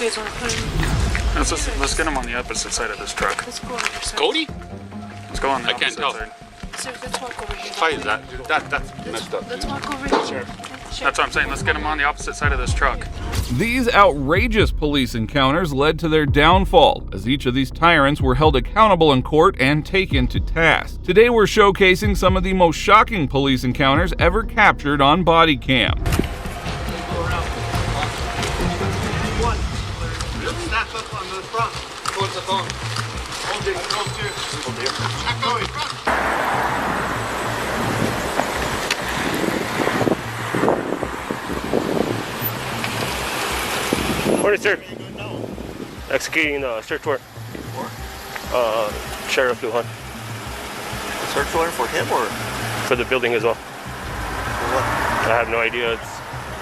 guys want to put him? Let's get him on the opposite side of this truck. Let's go on your side. Cody? Let's go on the I can't opposite tell. side. Sir, let's walk over here. Why is that? That's messed up. Let's walk over here. Sure. That's what I'm saying. Let's get him on the opposite side of this truck. These outrageous police encounters led to their downfall, as each of these tyrants were held accountable in court and taken to task. Today we're showcasing some of the most shocking police encounters ever captured on Bodycam. Snap up on the front. Towards the phone. Hold it. Hold it. Check going front. Morning, sir. Executing search warrant. Sheriff Lujan. Search warrant for him or For the building as well. for what? I have no idea. It's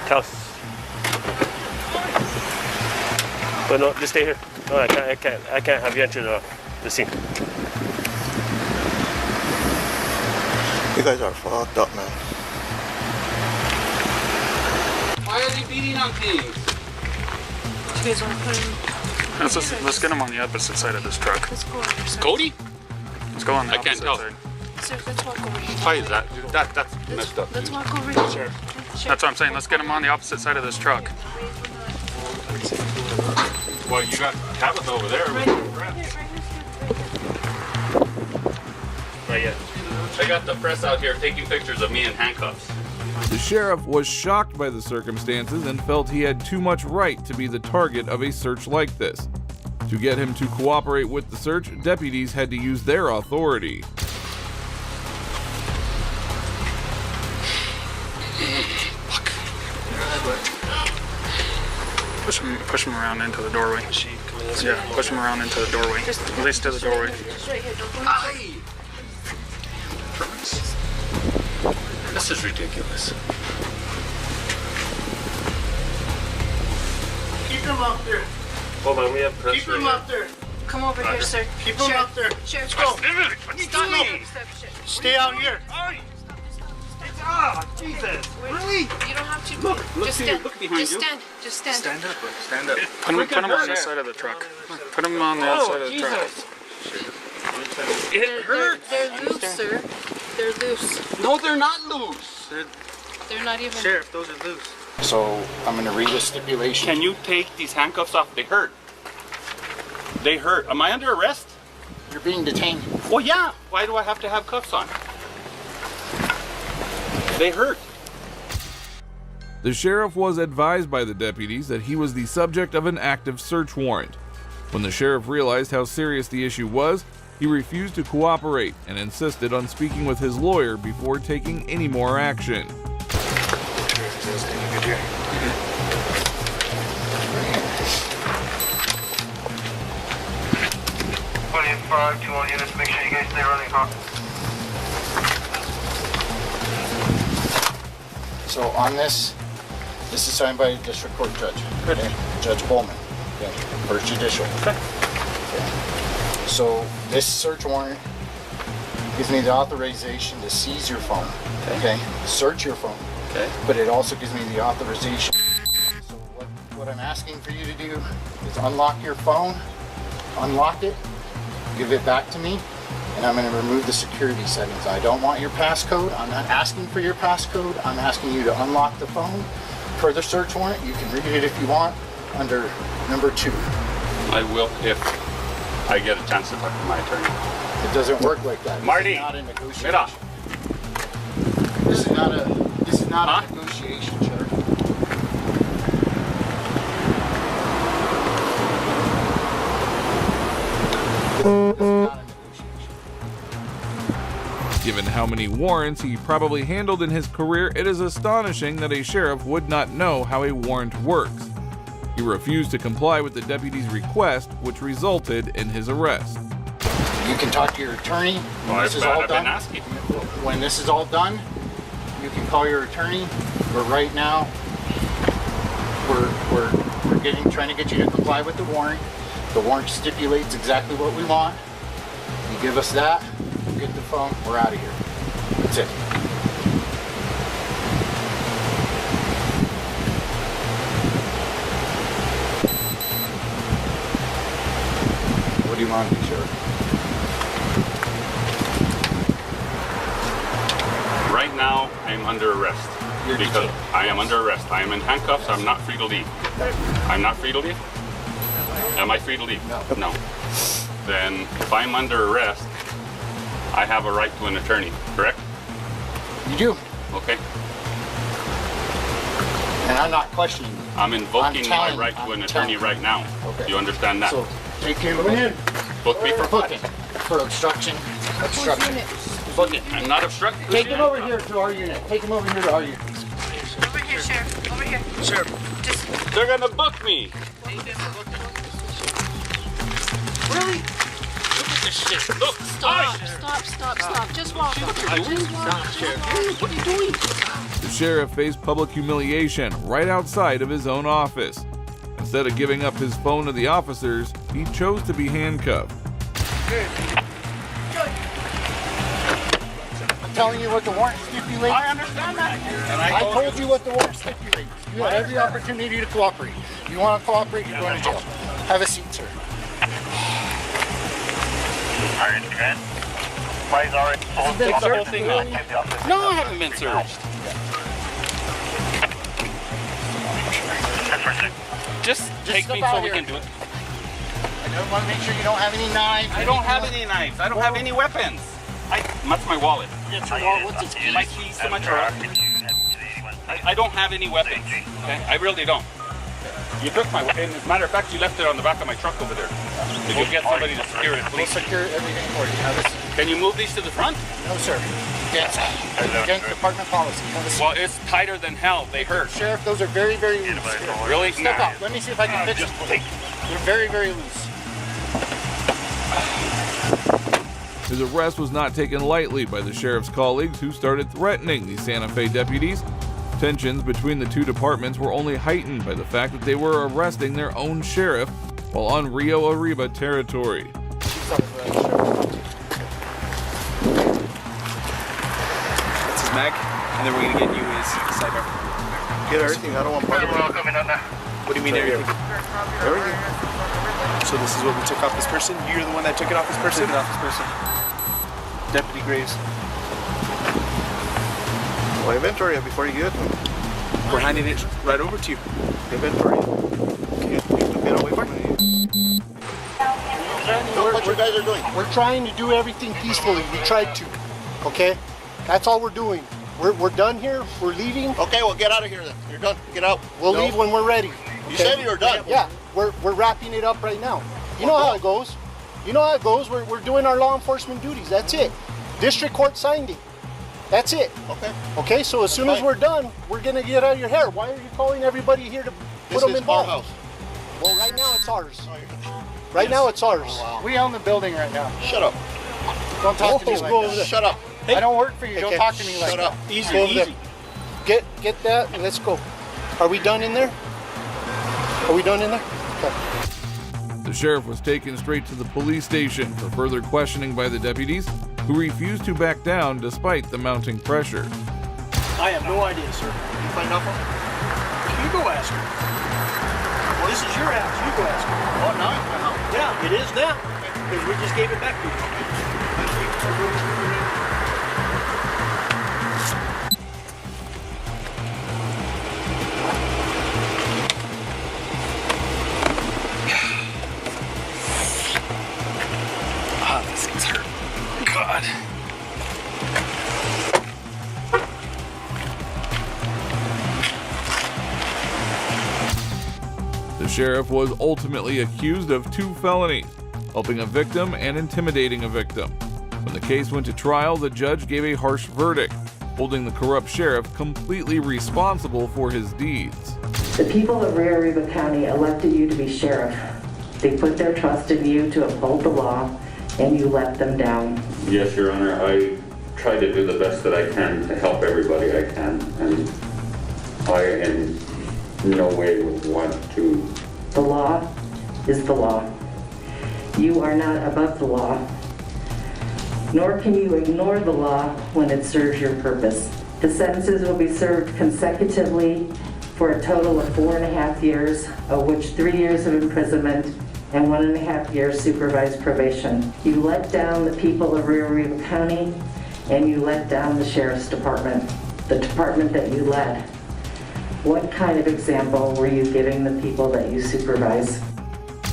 house. But no, just stay here. No, I can't have you enter the scene. You guys are fucked up, man. Why are they beating on things? You guys want to put him? Let's get him on the opposite side of this truck. Let's go on your side. Cody? Let's go on the I can't opposite tell. side. Sir, let's walk over here. Why is that? That's messed up. Let's walk over here. Sure. That's what I'm saying. Let's get him on the opposite side of this truck. Well, you got Tabitha over there. Right yet. I got the press out here taking pictures of me in handcuffs. The sheriff was shocked by the circumstances and felt he had too much right to be the target of a search like this. To get him to cooperate with the search, deputies had to use their authority. Push him around into the doorway. Yeah, push him around into the doorway. At least to the doorway. Just right here. Don't go Aye. This is ridiculous. Keep him up there. Hold on, we have press. Keep him up there. Come over here, sir. Keep him up there. Sheriff, Go. Stop, doing? Stay out here. Ah, Jesus. Really? You don't have to. Just stand. Look behind Just you. stand. Just stand. Stand up. Stand up. Put him on this side of the truck. Put him on the outside of the truck. It hurts. They're loose, sir. They're loose. No, they're not loose. They're not even. Sheriff, those are loose. So I'm going to read the stipulation. Can you take these handcuffs off? They hurt. They hurt. Am I under arrest? You're being detained. Well, yeah. Why do I have to have cuffs on? They hurt. The sheriff was advised by the deputies that he was the subject of an active search warrant. When the sheriff realized how serious the issue was, he refused to cooperate and insisted on speaking with his lawyer before taking any more action. 25, 21 units, make sure you guys stay running hot. So on this is signed by a district court judge. Okay? Judge Bowman. Okay? First judicial. Okay. So this search warrant gives me the authorization to seize your phone. Okay? Search your phone. Okay. But it also gives me the authorization. So what I'm asking for you to do is unlock your phone, unlock it, give it back to me, and I'm going to remove the security settings. I don't want your passcode. I'm not asking for your passcode. I'm asking you to unlock the phone. Per the search warrant, you can read it if you want under number 2. I will if I get a chance to talk to my attorney. It doesn't work like that. Marty, This is not a negotiation. get off. This is not a negotiation, Sheriff. This is not a negotiation. Given how many warrants he probably handled in his career, it is astonishing that a sheriff would not know how a warrant works. He refused to comply with the deputy's request, which resulted in his arrest. You can talk to your attorney when Well, this is all I've been done. asking. When this is all done, you can call your attorney. But right now, we're trying to get you to comply with the warrant. The warrant stipulates exactly what we want. You give us that, we'll get the phone, we're out of here. That's it. do you want to do, Sheriff? Right now, I am under arrest. You're Because detained. I am under arrest. I am in handcuffs. I'm not free to leave. I'm not free to leave? Am I free to leave? No. Then, if I'm under arrest, I have a right to an attorney, correct? You do. Okay. And I'm not questioning you. I'm invoking my telling- right to I'm an attorney telling- right now. Okay. Do you understand that? So take him in. Book me for Book him for obstruction. Obstruction. Book it. I'm not obstructing. Take him over here to our unit. Take him over here to our unit. Over here, Sheriff. Over here. Sheriff. Just They're gonna book me. really Look at this shit. Look. stop. Just walk. Just walk. What are you doing? The sheriff faced public humiliation right outside of his own office. Instead of giving up his phone to the officers, he chose to be handcuffed. I'm telling you what the warrant stipulates. I understand that. And I told you what the warrant stipulates. You have every opportunity to cooperate. If you want to cooperate, you're going to jail. Have a seat, sir. Alright, good. Why's already You've been Take the whole searched, thing really? off. No, I haven't been searched. Just take step me out so we here. can do it. I just want to make sure you don't have any knives. I don't have any knives. I don't have any weapons. That's my wallet. My keys to my truck. I don't have any weapons. Okay? I really don't. You took my weapon. As a matter of fact, you left it on the back of my truck over there. Did you get somebody to secure it, We'll please? secure everything for you. Have a seat. Can you move these to the front? No, sir. Yes. Against department policy. Have a seat. Well, it's tighter than hell. They hurt. Sheriff, those are very, very loose. Really? Step Nah. out. Let me see if I can fix them. They're very, very loose. His arrest was not taken lightly by the sheriff's colleagues, who started threatening the Santa Fe deputies. Tensions between the two departments were only heightened by the fact that they were arresting their own sheriff while on Rio Arriba territory. That's his mag, and then we're gonna get you his sidearm. Get everything. I don't want part of it. What do you mean everything? Everything. So this is what we took off this person? You're the one that took it off this person? Took it off this person. Deputy Graves. Well, inventory it before you get it. We're handing it right over to you. Inventory. Can you get away from me? What you guys are doing? We're trying to do everything peacefully. We tried to. Okay? That's all we're doing. We're done here. We're leaving. Okay, well, get out of here then. You're done. Get out. We'll No. leave when we're ready. You okay? said you were done. Yeah, we're wrapping it up right now. You know how it goes. You know how it goes. We're doing our law enforcement duties. That's it. District court signed it. That's it. Okay. Okay, so as soon as fine. we're done, we're gonna get out of your hair. Why are you calling everybody here to put This them is in our bonds? house. Well, right now it's ours. Right now it's ours. We own the building right now. Shut up. Don't talk to me Let's like go that. over there. Shut up. I don't work for you. Don't Okay. talk to me like Shut that. up. Easy, Go over there. easy. Get that and let's go. Are we done in there? Are we done in there? Okay. The sheriff was taken straight to the police station for further questioning by the deputies, who refused to back down despite the mounting pressure. I have no idea, sir. You find out from? You go ask her. Well, this is your house. You go ask her. Oh, now it's my house. Yeah, it is now. Because we just gave it back to you. Ah, these things hurt. God. The sheriff was ultimately accused of 2 felonies, helping a victim and intimidating a victim. When the case went to trial, the judge gave a harsh verdict, holding the corrupt sheriff completely responsible for his deeds. The people of Rio Arriba County elected you to be sheriff. They put their trust in you to uphold the law, and you let them down. Yes, Your Honor, I try to do the best that I can to help everybody I can, and I in no way would want to. The law is the law. You are not above the law, nor can you ignore the law when it serves your purpose. The sentences will be served consecutively for a total of 4.5 years, of which 3 years of imprisonment and 1.5 years supervised probation. You let down the people of Rio Grande County, and you let down the Sheriff's Department, the department that you led. What kind of example were you giving the people that you supervise?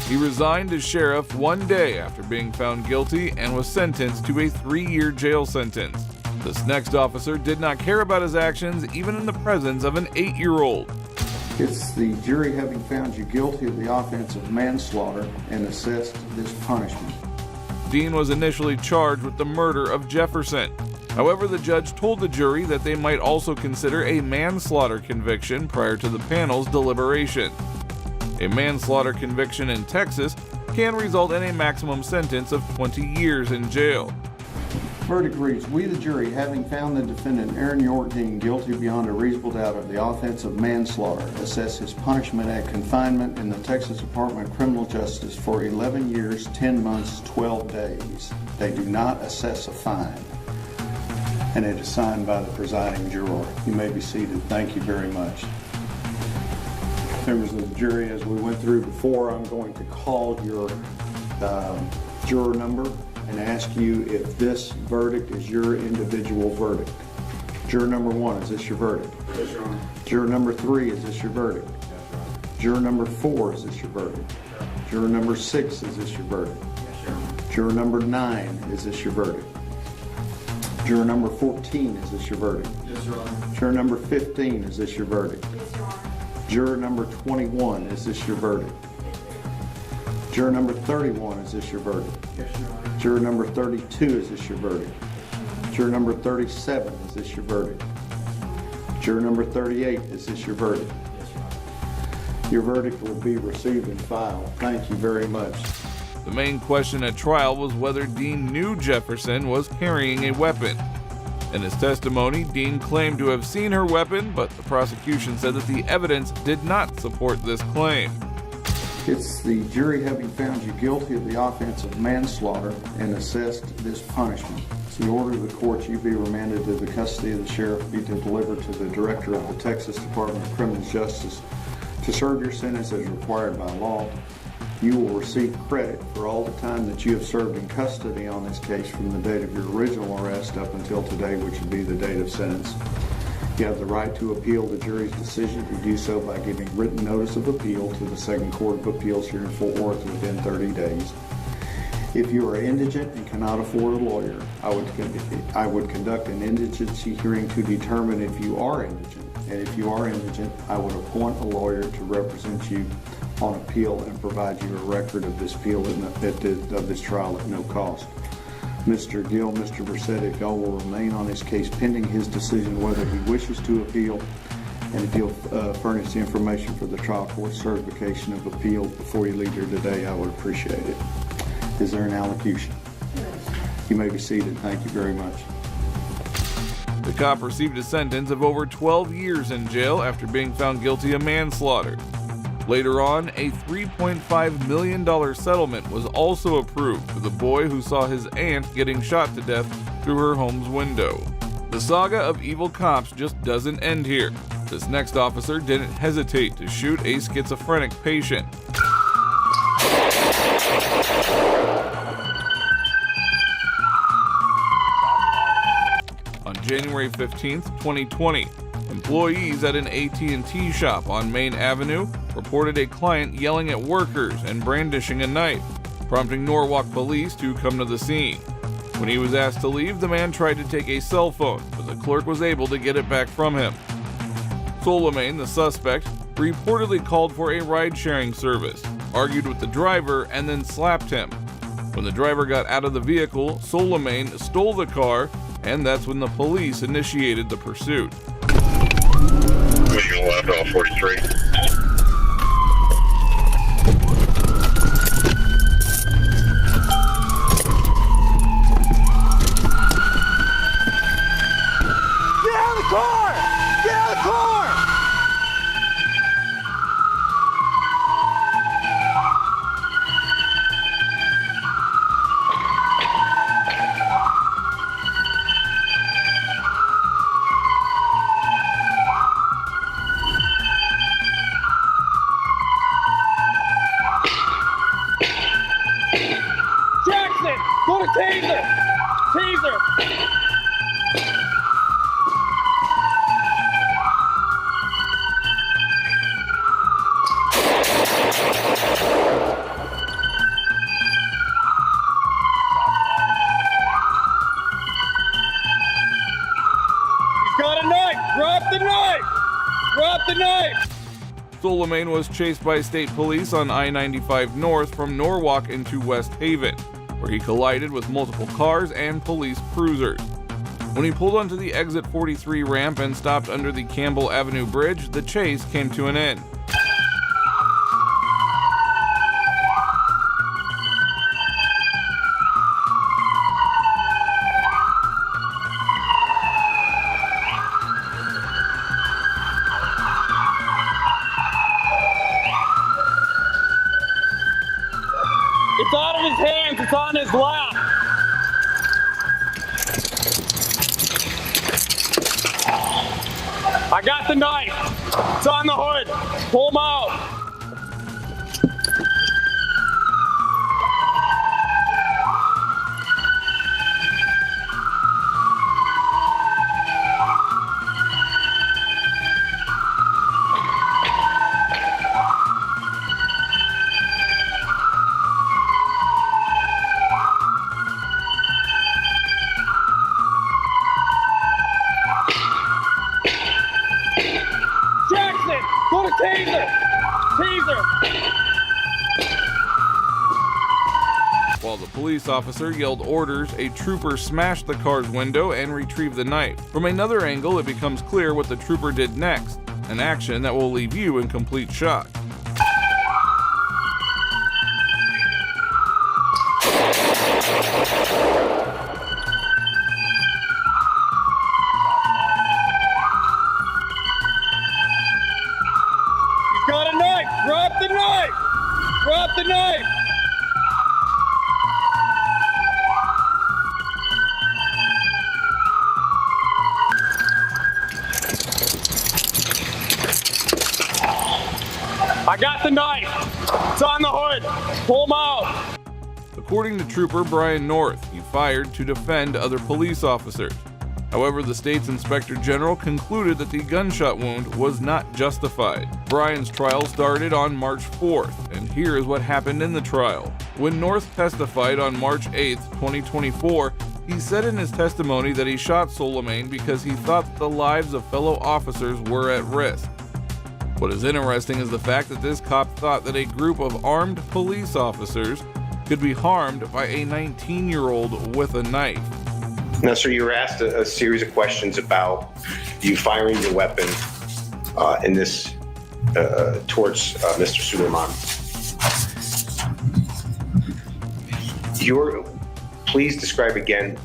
He resigned as sheriff one day after being found guilty and was sentenced to a 3-year jail sentence. This next officer did not care about his actions, even in the presence of an 8-year-old. It's the jury having found you guilty of the offense of manslaughter and assessed this punishment. Dean was initially charged with the murder of Jefferson. However, the judge told the jury that they might also consider a manslaughter conviction prior to the panel's deliberation. A manslaughter conviction in Texas can result in a maximum sentence of 20 years in jail. Verdict reads, we the jury, having found the defendant Aaron York Dean guilty beyond a reasonable doubt of the offense of manslaughter, assess his punishment at confinement in the Texas Department of Criminal Justice for 11 years, 10 months, 12 days. They do not assess a fine. And it is signed by the presiding juror. You may be seated. Thank you very much. Members of the jury, as we went through before, I'm going to call your juror number and ask you if this verdict is your individual verdict. Juror number 1, is this your verdict? Yes, Your Honor. Juror number 3, is this your verdict? Yes, Your Honor. Juror number 4, is this your verdict? Yes, Juror number 6, is this your verdict? Yes, Your Honor. Juror number 9, is this your verdict? Juror number 14, is this your verdict? Yes, Your Honor. Juror number 15, is this your verdict? Yes, Your Honor. Juror number 21, is this your verdict? Juror number 31, is this your verdict? Yes, Your Honor. Juror number 32, is this your verdict? Juror number 37, is this your verdict? Juror number 38, is this your verdict? Yes, Your Honor. Your verdict will be received and filed. Thank you very much. The main question at trial was whether Dean knew Jefferson was carrying a weapon. In his testimony, Dean claimed to have seen her weapon, but the prosecution said that the evidence did not support this claim. It's the jury having found you guilty of the offense of manslaughter and assessed this punishment. It's the order of the court you be remanded to the custody of the sheriff, be delivered to the director of the Texas Department of Criminal Justice to serve your sentence as required by law. You will receive credit for all the time that you have served in custody on this case from the date of your original arrest up until today, which would be the date of sentence. You have the right to appeal the jury's decision. You do so by giving written notice of appeal to the Second Court of Appeals here in Fort Worth within 30 days. If you are indigent and cannot afford a lawyer, I would conduct an indigency hearing to determine if you are indigent. And if you are indigent, I would appoint a lawyer to represent you on appeal and provide you a record of this appeal of this trial at no cost. Mr. Gill, Mr. Brissett, if y'all will remain on this case pending his decision whether he wishes to appeal, and if you'll furnish the information for the trial court certification of appeal before you leave here today, I would appreciate it. Is there an allocution? Yes. You may be seated. Thank you very much. The cop received a sentence of over 12 years in jail after being found guilty of manslaughter. Later on, a $3.5 million settlement was also approved for the boy who saw his aunt getting shot to death through her home's window. The saga of evil cops just doesn't end here. This next officer didn't hesitate to shoot a schizophrenic patient. On January 15th, 2020, employees at an AT&T shop on Main Avenue reported a client yelling at workers and brandishing a knife, prompting Norwalk police to come to the scene. When he was asked to leave, the man tried to take a cell phone, but the clerk was able to get it back from him. Solomon, the suspect, reportedly called for a ride-sharing service, argued with the driver, and then slapped him. When the driver got out of the vehicle, Solomon stole the car, and that's when the police initiated the pursuit. Moving left off 43. to taser! Taser! He's got a knife! Drop the knife! Drop the knife! Suleiman was chased by state police on I-95 North from Norwalk into West Haven, where he collided with multiple cars and police cruisers. When he pulled onto the exit 43 ramp and stopped under the Campbell Avenue Bridge, the chase came to an end. It's out of his hands, it's on his lap. I got the knife. It's on the hood. Pull him out. Jackson, go to taser! Taser! While the police officer yelled orders, a trooper smashed the car's window and retrieved the knife. From another angle, it becomes clear what the trooper did next, an action that will leave you in complete shock. He's got a knife! Drop the knife! Drop the knife! I got the knife! It's on the hood! Pull him out! According to Trooper Brian North, he fired to defend other police officers. However, the state's Inspector General concluded that the gunshot wound was not justified. Brian's trial started on March 4th, and here is what happened in the trial. When North testified on March 8th, 2024, he said in his testimony that he shot Suleiman because he thought that the lives of fellow officers were at risk. What is interesting is the fact that this cop thought that a group of armed police officers could be harmed by a 19-year-old with a knife. Now, sir, you were asked a series of questions about you firing your weapon in this towards Mr. Suleiman. Please describe again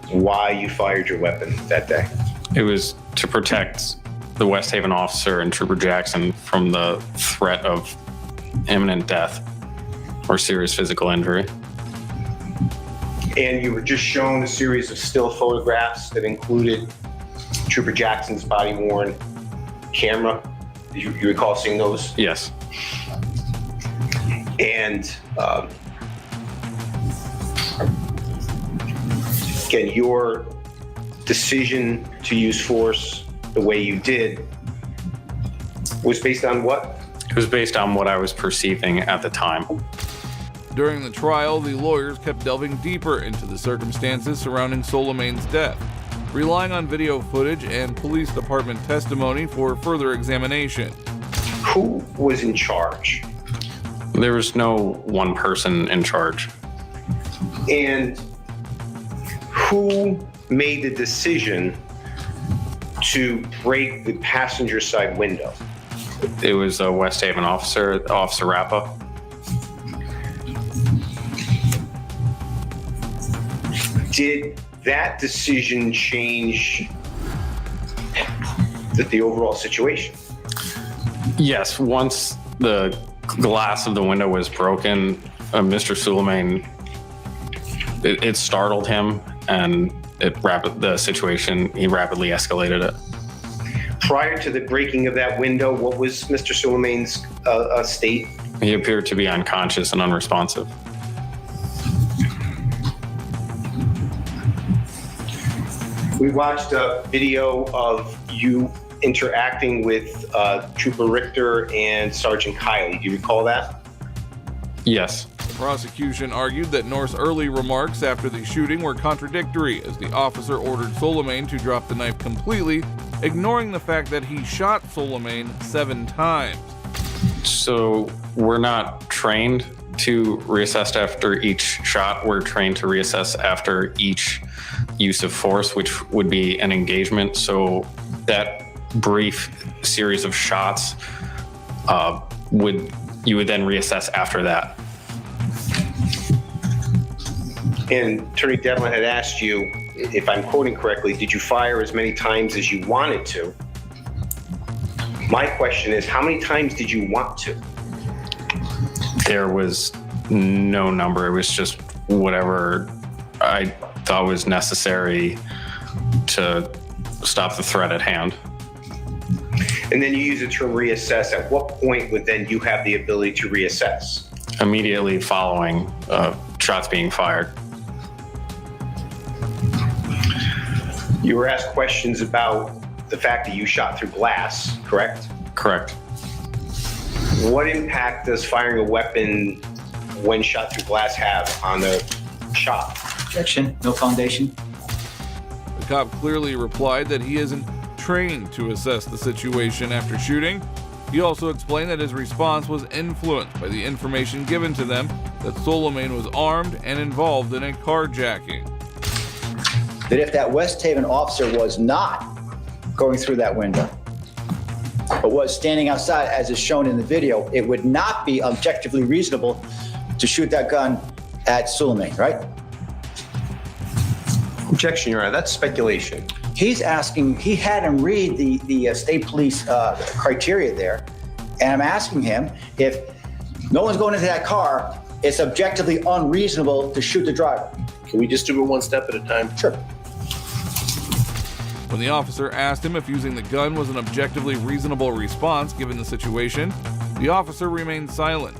why you fired your weapon that day. It was to protect the West Haven officer and Trooper Jackson from the threat of imminent death or serious physical injury. And you were just shown a series of still photographs that included Trooper Jackson's body-worn camera. Do you recall seeing those? Yes. And again, your decision to use force the way you did was based on what? It was based on what I was perceiving at the time. During the trial, the lawyers kept delving deeper into the circumstances surrounding Suleiman's death, relying on video footage and police department testimony for further examination. Who was in charge? There was no one person in charge. And who made the decision to break the passenger side window? It was a West Haven officer, Officer Rappa. Did that decision change the overall situation? Yes, once the glass of the window was broken, Mr. Suleiman, it startled him, and he rapidly escalated it. Prior to the breaking of that window, what was Mr. Suleiman's state? He appeared to be unconscious and unresponsive. We watched a video of you interacting with Trooper Richter and Sergeant Kiley. Do you recall that? Yes. The prosecution argued that North's early remarks after the shooting were contradictory, as the officer ordered Soleiman to drop the knife completely, ignoring the fact that he shot Soleiman 7 times. So we're not trained to reassess after each shot. We're trained to reassess after each use of force, which would be an engagement. So that brief series of shots you would then reassess after that. And Attorney Devlin had asked you, if I'm quoting correctly, did you fire as many times as you wanted to? My question is, how many times did you want to? There was no number. It was just whatever I thought was necessary to stop the threat at hand. And then you use the term reassess. At what point would then you have the ability to reassess? Immediately following shots being fired. You were asked questions about the fact that you shot through glass, correct? Correct. What impact does firing a weapon when shot through glass have on the shot? Objection. No foundation. The cop clearly replied that he isn't trained to assess the situation after shooting. He also explained that his response was influenced by the information given to them that Soleiman was armed and involved in a carjacking. That if that West Haven officer was not going through that window, but was standing outside as is shown in the video, it would not be objectively reasonable to shoot that gun at Soleiman, right? Objection, Your Honor. That's speculation. He's asking, he had him read the state police criteria there, and I'm asking him if no one's going into that car, it's objectively unreasonable to shoot the driver. Can we just do it one step at a time? Sure. When the officer asked him if using the gun was an objectively reasonable response given the situation, the officer remained silent.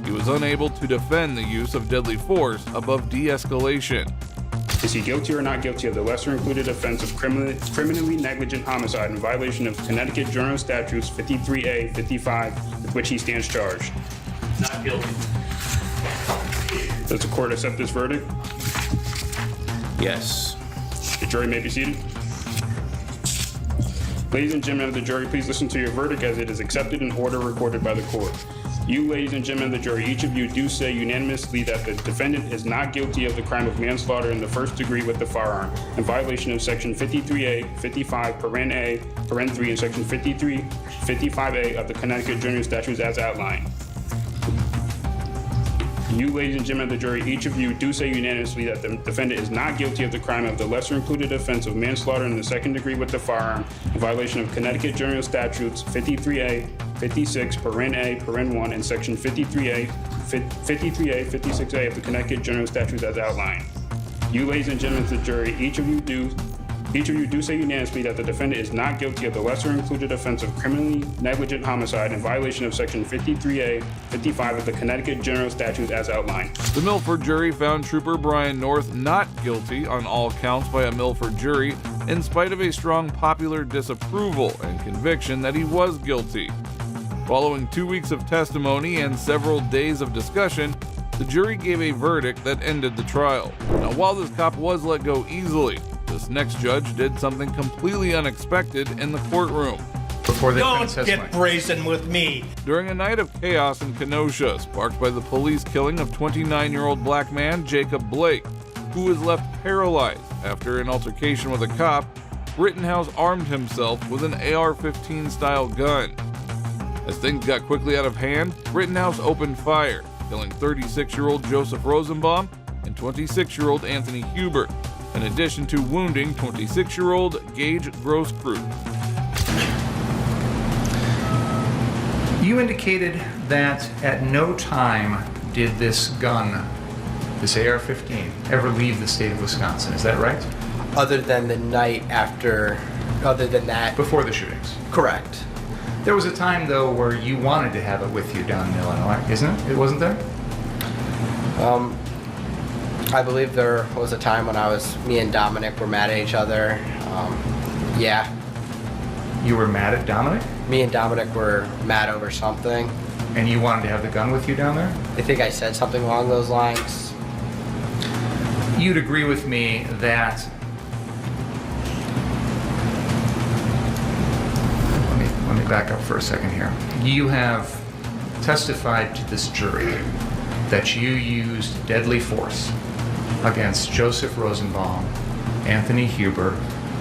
He was unable to defend the use of deadly force above de-escalation. Is he guilty or not guilty of the lesser included offense of criminally negligent homicide in violation of Connecticut General Statutes 53A, 55, with which he stands charged? Not guilty. Does the court accept this verdict? Yes. The jury may be seated. Ladies and gentlemen of the jury, please listen to your verdict as it is accepted in order recorded by the court. You, ladies and gentlemen of the jury, each of you do say unanimously that the defendant is not guilty of the crime of manslaughter in the first degree with the firearm in violation of Section 53A, 55, paren A, paren 3, and Section 53, 55A of the Connecticut General Statutes as outlined. You, ladies and gentlemen of the jury, each of you do say unanimously that the defendant is not guilty of the crime of the lesser included offense of manslaughter in the second degree with the firearm in violation of Connecticut General Statutes 53A, 56, paren A, paren 1, and Section 53A, 56A of the Connecticut General Statutes as outlined. You, ladies and gentlemen of the jury, each of you do say unanimously that the defendant is not guilty of the lesser included offense of criminally negligent homicide in violation of Section 53A, 55 of the Connecticut General Statutes as outlined. The Milford jury found Trooper Brian North not guilty on all counts by a Milford jury, in spite of a strong popular disapproval and conviction that he was guilty. Following 2 weeks of testimony and several days of discussion, the jury gave a verdict that ended the trial. Now, while this cop was let go easily, this next judge did something completely unexpected in the courtroom. Don't get brazen with me. During a night of chaos in Kenosha, sparked by the police killing of 29-year-old black man Jacob Blake, who was left paralyzed after an altercation with a cop, Rittenhouse armed himself with an AR-15 style gun. As things got quickly out of hand, Rittenhouse opened fire, killing 36-year-old Joseph Rosenbaum and 26-year-old Anthony Hubert, in addition to wounding 26-year-old Gage Grosskreutz. You indicated that at no time did this gun, this AR-15, ever leave the state of Wisconsin. Is that right? Other than the night after, other than that. Before the shootings? Correct. There was a time, though, where you wanted to have it with you down in Illinois, isn't it? It wasn't there? I believe there was a time when me and Dominic were mad at each other. Yeah. You were mad at Dominic? Me and Dominic were mad over something. And you wanted to have the gun with you down there? I think I said something along those lines. You'd agree with me that... Let me back up for a second here. You have testified to this jury that you used deadly force against Joseph Rosenbaum, Anthony Huber,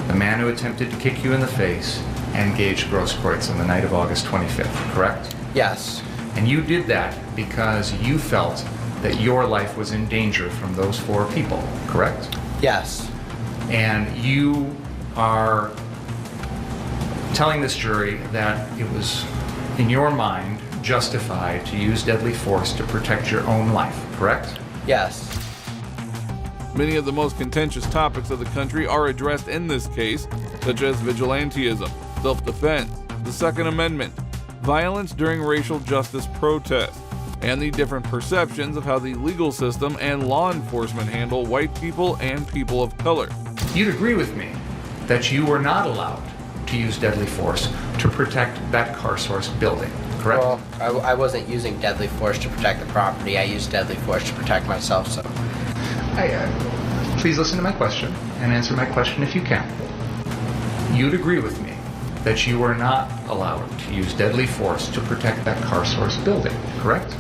the man who attempted to kick you in the face, and Gage Grosskreutz on the night of August 25th, correct? Yes. And you did that because you felt that your life was in danger from those 4 people, correct? Yes. And you are telling this jury that it was, in your mind, justified to use deadly force to protect your own life, correct? Yes. Many of the most contentious topics of the country are addressed in this case, such as vigilantism, self-defense, the Second Amendment, violence during racial justice protests, and the different perceptions of how the legal system and law enforcement handle white people and people of color. You'd agree with me that you were not allowed to use deadly force to protect that CarSource building, correct? Well, I wasn't using deadly force to protect the property. I used deadly force to protect myself, so... Please listen to my question and answer my question if you can. You'd agree with me that you were not allowed to use deadly force to protect that CarSource building, correct?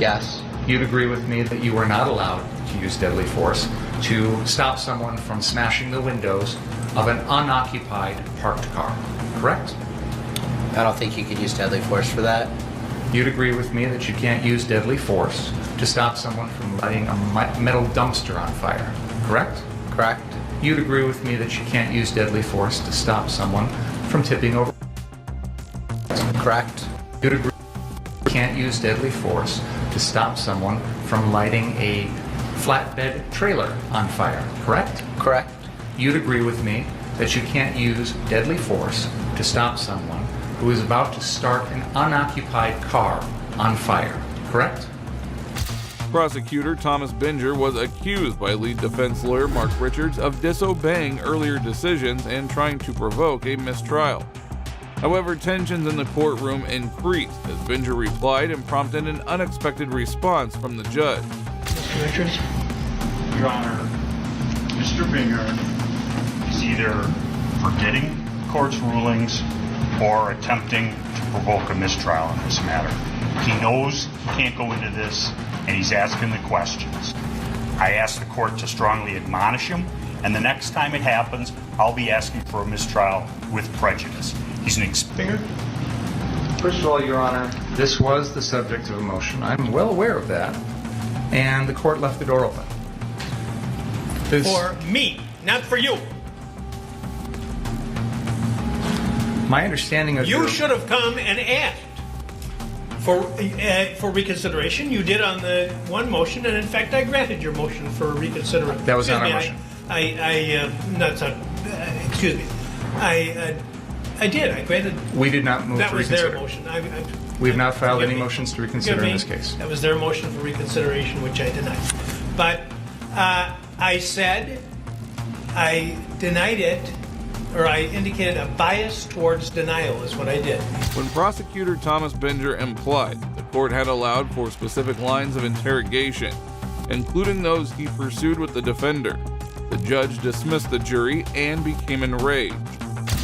Yes. You'd agree with me that you were not allowed to use deadly force to stop someone from smashing the windows of an unoccupied parked car, correct? I don't think you could use deadly force for that. You'd agree with me that you can't use deadly force to stop someone from lighting a metal dumpster on fire, correct? Correct. You'd agree with me that you can't use deadly force to stop someone from tipping over. Correct. You'd agree you can't use deadly force to stop someone from lighting a flatbed trailer on fire, correct? Correct. You'd agree with me that you can't use deadly force to stop someone who is about to start an unoccupied car on fire, correct? Prosecutor Thomas Binger was accused by lead defense lawyer Mark Richards of disobeying earlier decisions and trying to provoke a mistrial. However, tensions in the courtroom increased as Binger replied and prompted an unexpected response from the judge. Mr. Richards? Your Honor, Mr. Binger is either forgetting court's rulings or attempting to provoke a mistrial in this matter. He knows he can't go into this, and he's asking the questions. I asked the court to strongly admonish him, and the next time it happens, I'll be asking for a mistrial with prejudice. He's an experienced... First of all, Your Honor, this was the subject of a motion. I'm well aware of that, and the court left the door open. For me, not for you. My understanding of you should have come and asked for reconsideration. You did on the one motion, and in fact, I granted your motion for reconsideration. That was not our motion. Excuse me. I did. I granted. We did not move that to was reconsider. Their motion. We have not filed any motions to reconsider in this case. That was their motion for reconsideration, which I denied. But I said I denied it, or I indicated a bias towards denial is what I did. When Prosecutor Thomas Binger implied the court had allowed for specific lines of interrogation, including those he pursued with the defender, the judge dismissed the jury and became enraged.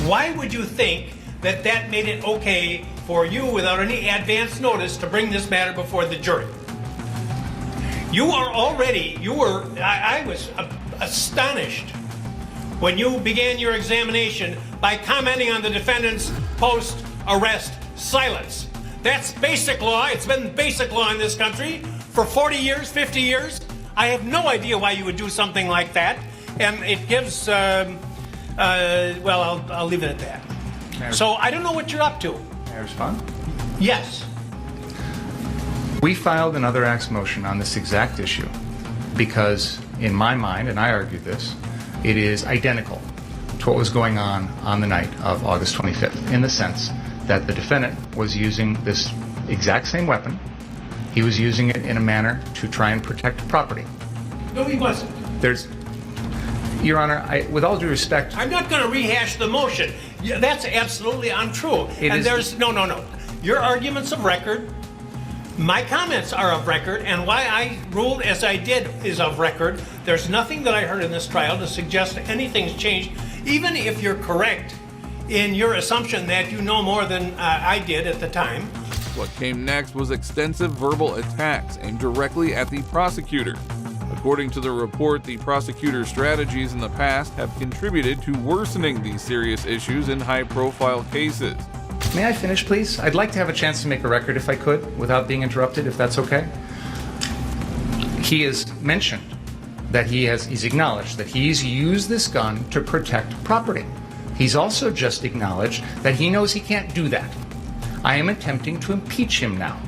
Why would you think that made it okay for you, without any advance notice, to bring this matter before the jury? I was astonished when you began your examination by commenting on the defendant's post-arrest silence. That's basic law. It's been basic law in this country for 40 years, 50 years. I have no idea why you would do something like that. And it gives, I'll leave it at that. So I don't know what you're up to. May I respond? Yes. We filed another acts motion on this exact issue because, in my mind, and I argued this, it is identical to what was going on the night of August 25th, in the sense that the defendant was using this exact same weapon. He was using it in a manner to try and protect property. No, he wasn't. Your Honor, with all due respect, I'm not going to rehash the motion. Yeah, that's absolutely untrue. No. Your argument's of record. My comments are of record, and why I ruled as I did is of record. There's nothing that I heard in this trial to suggest anything's changed, even if you're correct in your assumption that you know more than I did at the time. What came next was extensive verbal attacks aimed directly at the prosecutor. According to the report, the prosecutor's strategies in the past have contributed to worsening these serious issues in high-profile cases. may I finish, please? I'd like to have a chance to make a record if I could, without being interrupted, if that's okay. He has mentioned that he's acknowledged that he's used this gun to protect property. He's also just acknowledged that he knows he can't do that. I am attempting to impeach him now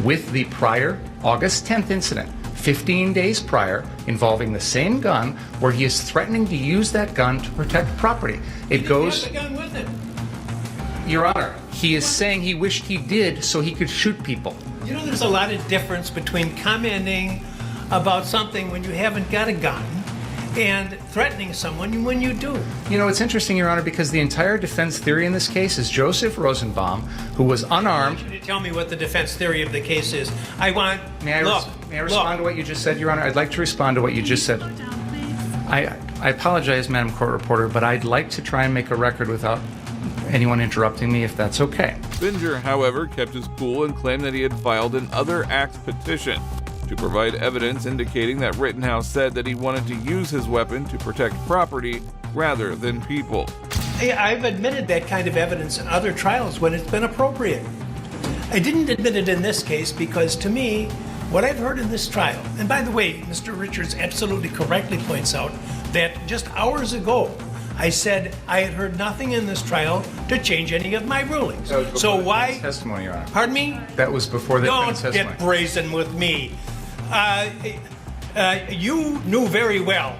with the prior August 10th incident, 15 days prior, involving the same gun, where he is threatening to use that gun to protect property. It goes... He had the gun with him. Your Honor, he is saying he wished he did so he could shoot people. You know, there's a lot of difference between commenting about something when you haven't got a gun and threatening someone when you do. You know, it's interesting, Your Honor, because the entire defense theory in this case is Joseph Rosenbaum, who was unarmed. I want you to tell me what the defense theory of the case is. I want... May I respond to what you just said, Your Honor? I'd like to respond to what you just said. I apologize, Madam Court Reporter, but I'd like to try and make a record without anyone interrupting me, if that's okay. Binger, however, kept his cool and claimed that he had filed an other acts petition to provide evidence indicating that Rittenhouse said that he wanted to use his weapon to protect property rather than people. I've admitted that kind of evidence in other trials when it's been appropriate. I didn't admit it in this case because, to me, what I've heard in this trial, and by the way, Mr. Richards absolutely correctly points out that just hours ago, I said I had heard nothing in this trial to change any of my rulings. So why? Testimony, Your Honor. Pardon me? That was before the defense testimony. Don't get brazen with me. You knew very well.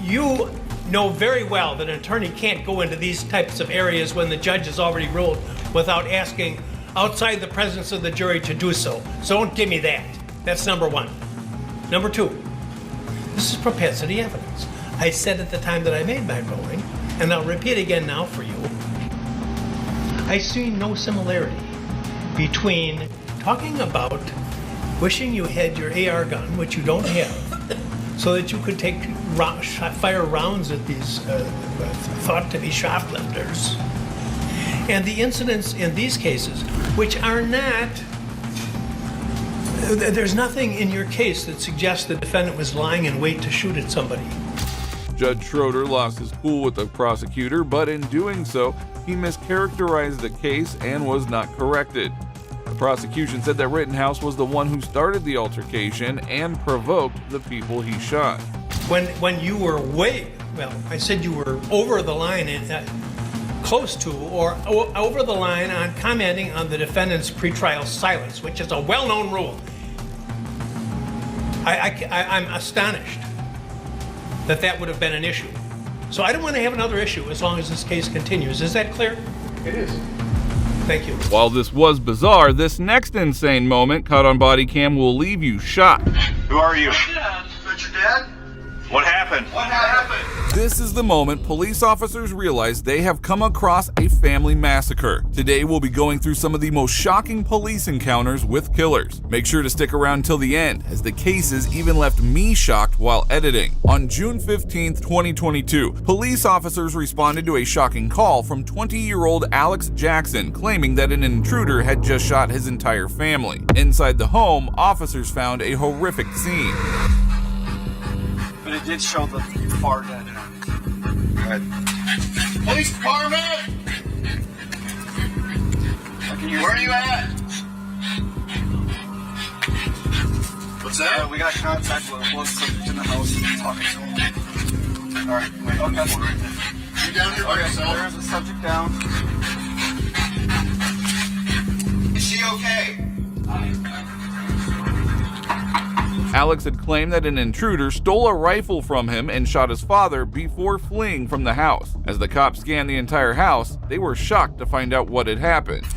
You know very well that an attorney can't go into these types of areas when the judge has already ruled without asking outside the presence of the jury to do so. So don't give me that. That's number one. Number two, this is propensity evidence. I said at the time that I made my ruling, and I'll repeat again now for you, I see no similarity between talking about wishing you had your AR gun, which you don't have, so that you could fire rounds at these thought to be shoplifters, and the incidents in these cases, which are not, there's nothing in your case that suggests the defendant was lying in wait to shoot at somebody. Judge Schroeder lost his cool with the prosecutor, but in doing so, he mischaracterized the case and was not corrected. The prosecution said that Rittenhouse was the one who started the altercation and provoked the people he shot. When you were I said you were over the line and close to or over the line on commenting on the defendant's pretrial silence, which is a well-known rule. I'm astonished that would have been an issue. So I don't want to have another issue as long as this case continues. Is that clear? It is. Thank you. While this was bizarre, this next insane moment caught on Bodycam will leave you shocked. Who are you? Is that your dad? What happened? What happened? This is the moment police officers realize they have come across a family massacre. Today we'll be going through some of the most shocking police encounters with killers. Make sure to stick around till the end, as the cases even left me shocked while editing. On June 15th, 2022, police officers responded to a shocking call from 20-year-old Alex Jackson claiming that an intruder had just shot his entire family. Inside the home, officers found a horrific scene. But it did show the far dead. Police department! Where are you at? What's that? We got contact with one subject in the house and talking to him. Alright, wait. Okay. You down here by yourself? There's a subject down. Is she okay? Alex had claimed that an intruder stole a rifle from him and shot his father before fleeing from the house. As the cops scanned the entire house, they were shocked to find out what had happened.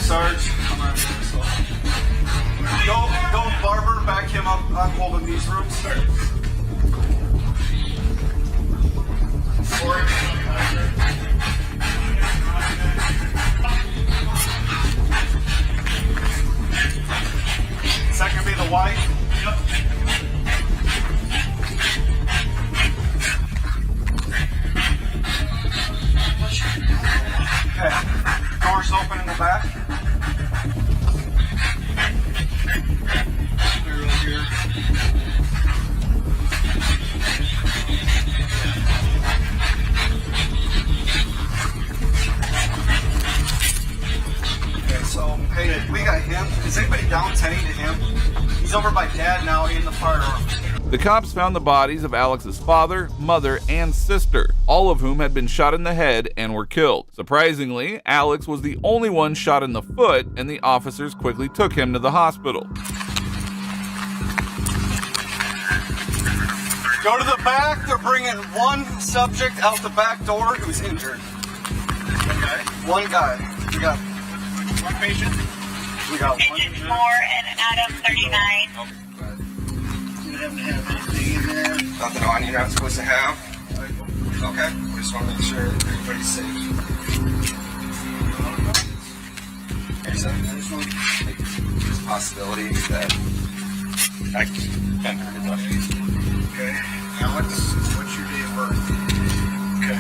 Sarge. Go, Barber, back him up. I'm holding these rooms. Is that gonna be the white? Yep. Okay. Doors open in the back. Clear over here. Okay, so hey, we got him. Is anybody down tending to him? He's over by Dad now in the firearm. The cops found the bodies of Alex's father, mother, and sister, all of whom had been shot in the head and were killed. Surprisingly, Alex was the only one shot in the foot, and the officers quickly took him to the hospital. Go to the back. They're bringing one subject out the back door who's injured. Okay. One guy. We got one patient. We got one. It's Moore and Adam 39. You haven't have anything in there. Nothing on you're not supposed to have. Okay. We just want to make sure everybody's safe. There's a possibility that I can't hurt enough. Okay. Now what's your date of birth? Okay.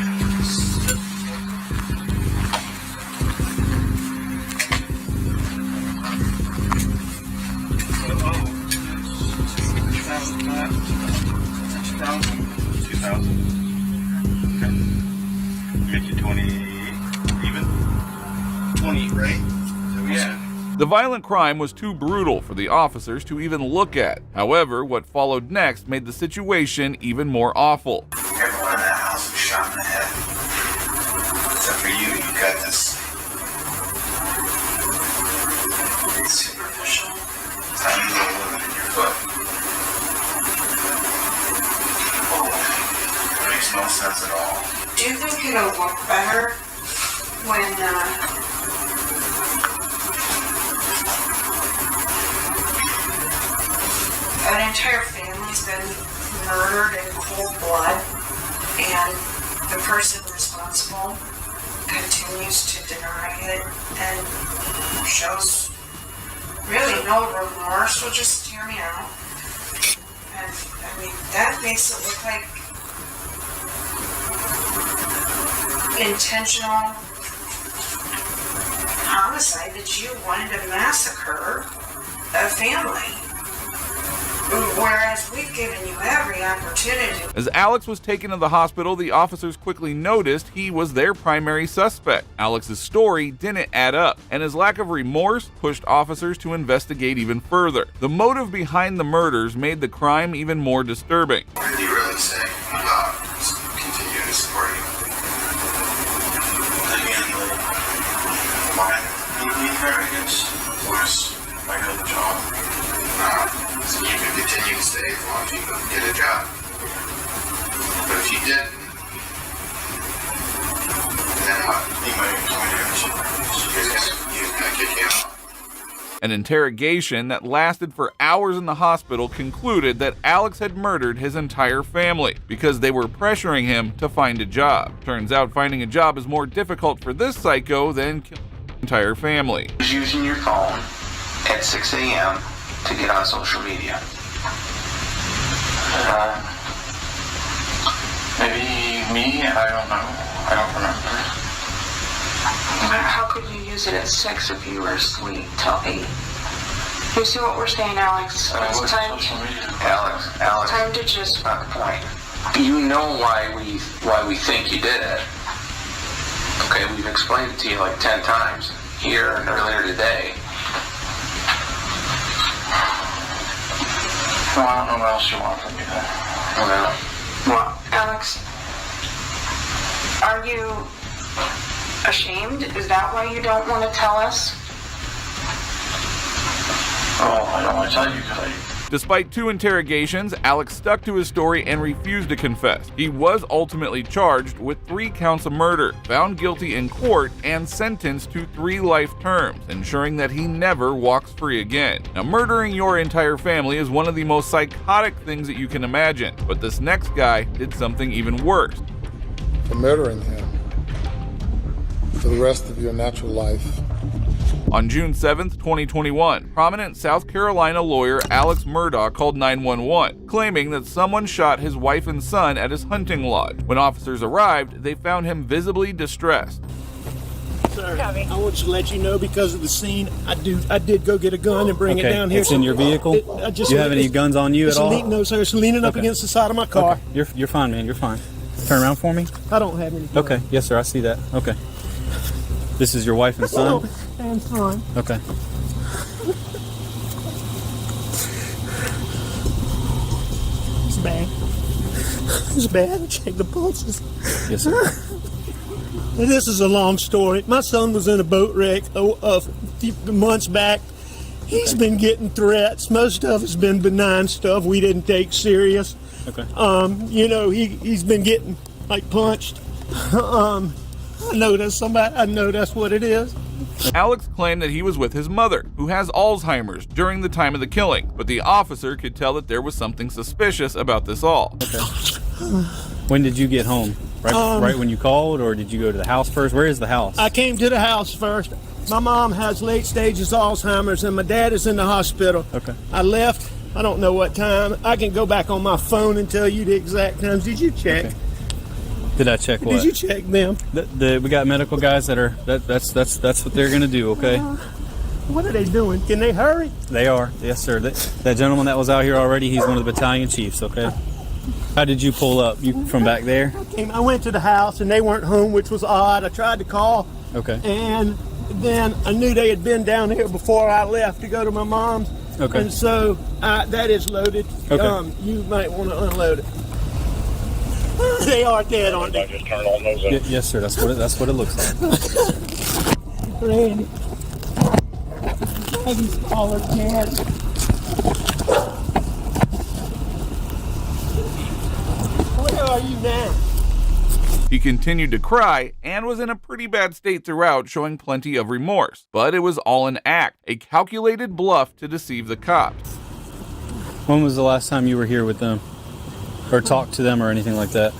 Okay. Make you 20 even? 20, right? So yeah. The violent crime was too brutal for the officers to even look at. However, what followed next made the situation even more awful. Everyone in that house was shot in the head. Except for you, you got this superficial, tiny little wound in your foot. Oh, it makes no sense at all. Do you think it'll look better when an entire family's been murdered in cold blood and the person responsible continues to deny it and shows really no remorse? Well, just hear me out. And I mean, that makes it look like intentional homicide, that you wanted to massacre a family. Whereas we've given you every opportunity. As Alex was taken to the hospital, the officers quickly noticed he was their primary suspect. Alex's story didn't add up, and his lack of remorse pushed officers to investigate even further. The motive behind the murders made the crime even more disturbing. What did he really say about continuing to support you? Of course, if I got the job. So you can continue to stay as long as you can get a job. But if you didn't, then what? You might he's gonna kick you out. An interrogation that lasted for hours in the hospital concluded that Alex had murdered his entire family because they were pressuring him to find a job. Turns out finding a job is more difficult for this psycho than killing his entire family. Using your phone at 6 a.m. to get on social media. Maybe me, I don't know. I don't remember. How could you use it at 6 if you were asleep till 8? You see what we're saying, Alex? It's time. Alex. Time to just. That's not the point. You know why we think you did it. Okay, we've explained it to you like 10 times here and earlier today. Well, I don't know what else you want from me then. Well, Alex, are you ashamed? Is that why you don't want to tell us? Oh, I don't want to tell you because Despite 2 interrogations, Alex stuck to his story and refused to confess. He was ultimately charged with 3 counts of murder, found guilty in court, and sentenced to 3 life terms, ensuring that he never walks free again. Now, murdering your entire family is one of the most psychotic things that you can imagine, but this next guy did something even worse. For murdering him for the rest of your natural life. On June 7, 2021, prominent South Carolina lawyer Alex Murdaugh called 911, claiming that someone shot his wife and son at his hunting lodge. When officers arrived, they found him visibly distressed. Sir, I want to let you know, because of the scene, I did go get a gun and bring it down here. It's in your vehicle? Do you have any guns on you at all? No, sir. It's leaning up against the side of my car. Okay. You're fine, man. You're fine. Turn around for me. I don't have any guns. Okay. Yes, sir. I see that. Okay. This is your wife and son? And son. Okay. It's bad. It's bad. Check the pulses. Yes, sir. This is a long story. My son was in a boat wreck a few months back. He's been getting threats. Most of it's been benign stuff we didn't take serious. Okay. You know, he's been getting like punched. I know that's somebody. I know that's what it is. Alex claimed that he was with his mother, who has Alzheimer's, during the time of the killing, but the officer could tell that there was something suspicious about this all. Okay. When did you get home? Right when you called, or did you go to the house first? Where is the house? I came to the house first. My mom has late stages Alzheimer's, and my dad is in the hospital. Okay. I left. I don't know what time. I can go back on my phone and tell you the exact times. Did you check? Okay. Did I check what? Did you check them? We got medical guys that are that's what they're gonna do. Okay. What are they doing? Can they hurry? They are. Yes, sir. That gentleman that was out here already, he's one of the battalion chiefs. Okay. How did you pull up? You from back there? I went to the house and they weren't home, which was odd. I tried to call. Okay. And then I knew they had been down here before I left to go to my mom's. Okay. And so that is loaded. Okay. You might want to unload it. They are dead, aren't they? Just turn on those. Yes, sir. That's what it looks like. Randy. He's all dead. Where are you now? He continued to cry and was in a pretty bad state throughout, showing plenty of remorse. But it was all an act, a calculated bluff to deceive the cops. When was the last time you were here with them? Or talked to them or anything like that?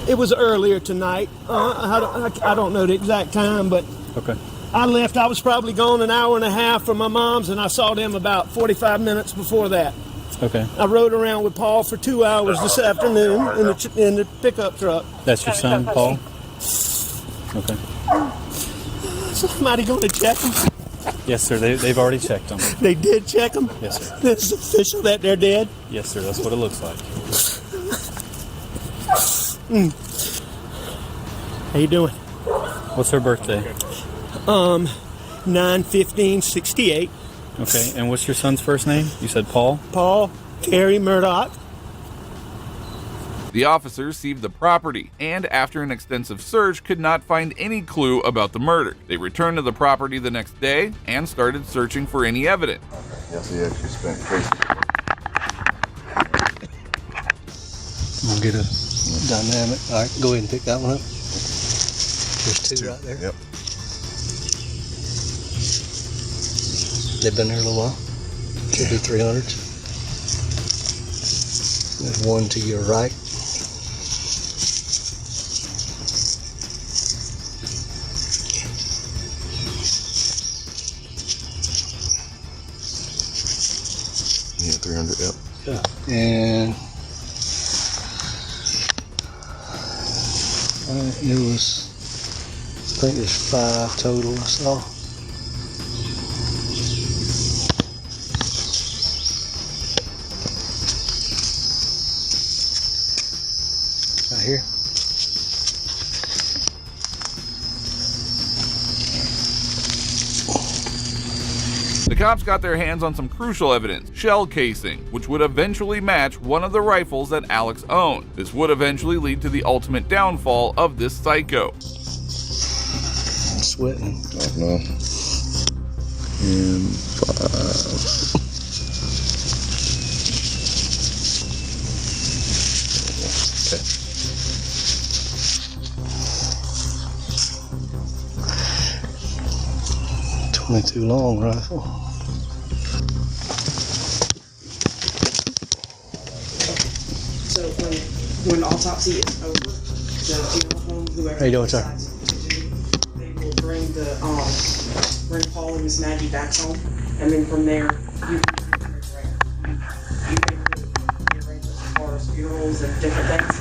It was earlier tonight. I don't know the exact time, but okay. I left. I was probably gone an hour and a half from my mom's, and I saw them about 45 minutes before that. Okay. I rode around with Paul for 2 hours this afternoon in the pickup truck. That's your son, Paul? Okay. Somebody going to check them? Yes, sir. They've already checked them. They did check them? Yes, sir. It's official that they're dead? Yes, sir. That's what it looks like. How you doing? What's her birthday? 9/15/68. Okay. And what's your son's first name? You said Paul? Paul Terry Murdoch. The officers seized the property and, after an extensive search, could not find any clue about the murder. They returned to the property the next day and started searching for any evidence. Yes, he actually spent crazy. We'll get a dynamic. All right, go ahead and pick that one up. There's 2 right there. Yep. They've been there a little while. Could be 300s. There's 1 to your right. Yeah, 300. Yep. Yeah. And it was, I think there's 5 total I saw. Right here. The cops got their hands on some crucial evidence, shell casing, which would eventually match one of the rifles that Alex owned. This would eventually lead to the ultimate downfall of this psycho. That's sweating. Oh, no. And 5. Okay. 22 long rifle. So when autopsy is over, the funeral home, whoever How you doing, sir? decides to do, they will bring bring Paul and Miss Maggie back home, and then from there you can arrange as far as funerals and different things.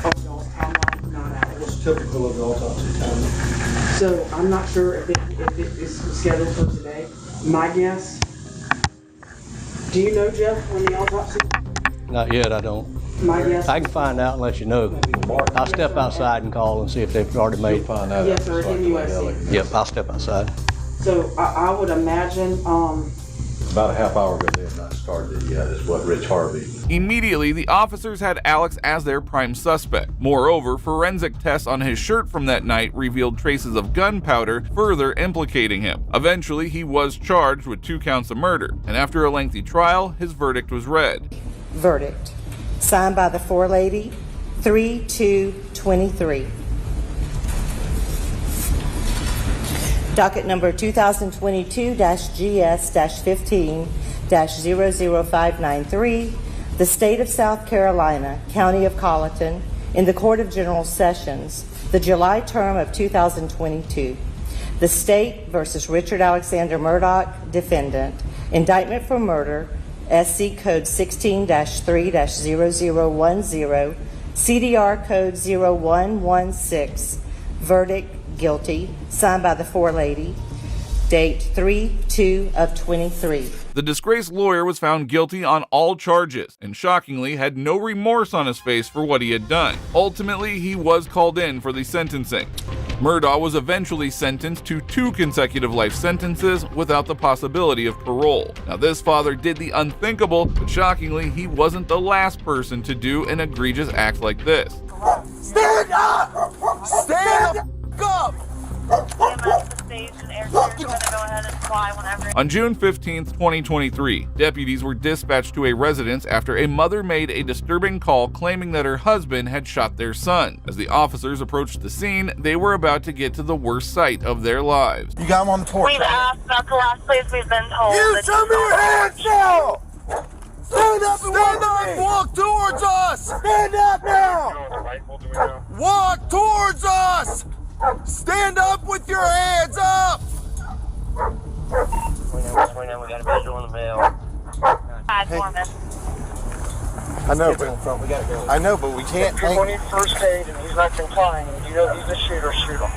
Oh, y'all's timeline not out. What's typical of the autopsy time? So I'm not sure if it is scheduled for today. My guess. Do you know, Jeff, when the autopsy? Not yet, I don't. My guess. I can find out and let you know. I'll step outside and call and see if they've already made. Find out. Yes, sir, in USC. Yep, I'll step outside. So I would imagine. About a half hour ago, they had not started it yet, is what Rich Harvey. Immediately, the officers had Alex as their prime suspect. Moreover, forensic tests on his shirt from that night revealed traces of gunpowder, further implicating him. Eventually, he was charged with 2 counts of murder, and after a lengthy trial, his verdict was read. Verdict. Signed by the forelady, 3/2/23. Docket number 2022-GS-15-00593, the State of South Carolina, County of Colleton, in the Court of General Sessions, the July term of 2022. The State versus Richard Alexander Murdoch, defendant. Indictment for murder, SC Code 16-3-0010, CDR Code 0116. Verdict, guilty. Signed by the forelady. Date 3/2/23. The disgraced lawyer was found guilty on all charges and shockingly had no remorse on his face for what he had done. Ultimately, he was called in for the sentencing. Murdaugh was eventually sentenced to 2 consecutive life sentences without the possibility of parole. Now, this father did the unthinkable, but shockingly, he wasn't the last person to do an egregious act like this. Stand up! Stand up! On June 15, 2023, deputies were dispatched to a residence after a mother made a disturbing call claiming that her husband had shot their son. As the officers approached the scene, they were about to get to the worst sight of their lives. You got him on the porch. We've asked, that's the last place we've been told. You show me your hands now! Stand up and walk towards us! Stand up now! Walk towards us! Stand up with your hands up! We got a visual in the mail. Hey. I know, but we can't. If people need first aid and he's not complying, and you know he's a shooter, shoot him.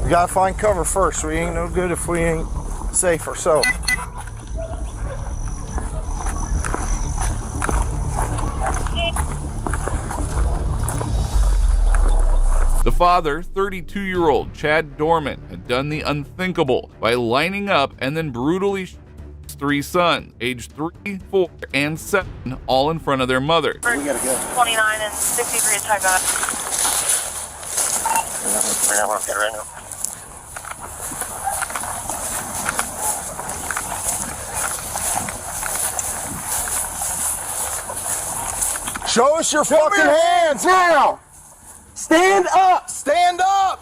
We gotta find cover first. We ain't no good if we ain't safe ourselves. The father, 32-year-old Chad Dorman, had done the unthinkable by lining up and then brutally shooting his 3 sons, aged 3, 4, and 7, all in front of their mother. We gotta go. 29 and 63 is type out. We're not working right now. Show us your fucking hands now! Stand up! Stand up!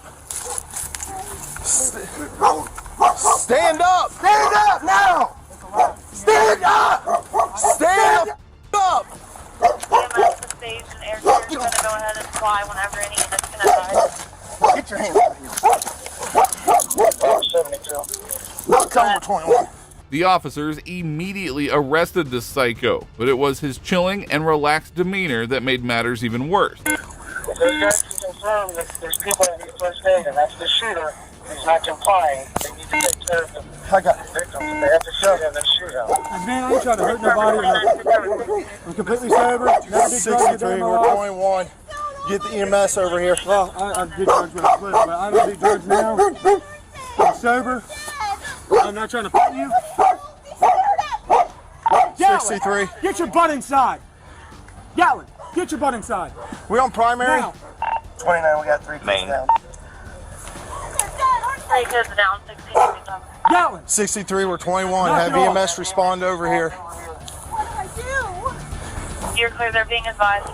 Stand up! Stand up now! Stand up! Stand up! EMS, the stage, and air crew is gonna go ahead and fly whenever any units can arrive. Get your hands out of here. 72. Not cover 21. The officers immediately arrested this psycho, but it was his chilling and relaxed demeanor that made matters even worse. Those guys can confirm that there's people that need first aid, and that's the shooter who's not complying. They need to take care of the victims. If they have to shoot him, then shoot him. Man, I ain't trying to hurt nobody. I'm completely sober. 63, we're 21. Get the EMS over here. Well, I did drugs when I quit, but I don't do drugs now. I'm sober. I'm not trying to fight you. 63. Get your butt inside. Gatlin, get your butt inside. We on primary? Now. 29, we got 3 kids down. Hey, kids down 63. 63, we're 21. Have EMS respond over here. You're clear, they're being advised.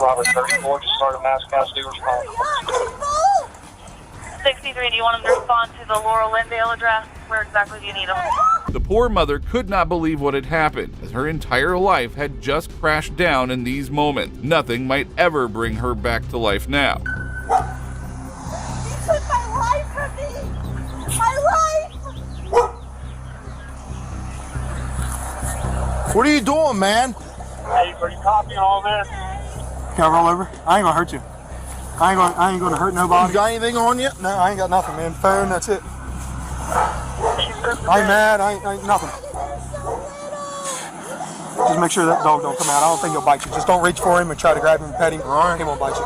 Robert 34, just started mass custody response. 63, do you want them to respond to the Laurel Lindale address? Where exactly do you need them? The poor mother could not believe what had happened, as her entire life had just crashed down in these moments. Nothing might ever bring her back to life now. He took my life from me! My life! What are you doing, man? Hey, are you copying all this? Can I roll over? I ain't gonna hurt you. I ain't gonna hurt nobody. You got anything on you? No, I ain't got nothing, man. Phone, that's it. I ain't mad. I ain't nothing. Just make sure that dog don't come out. I don't think he'll bite you. Just don't reach for him and try to grab him and pet him. All right. He won't bite you.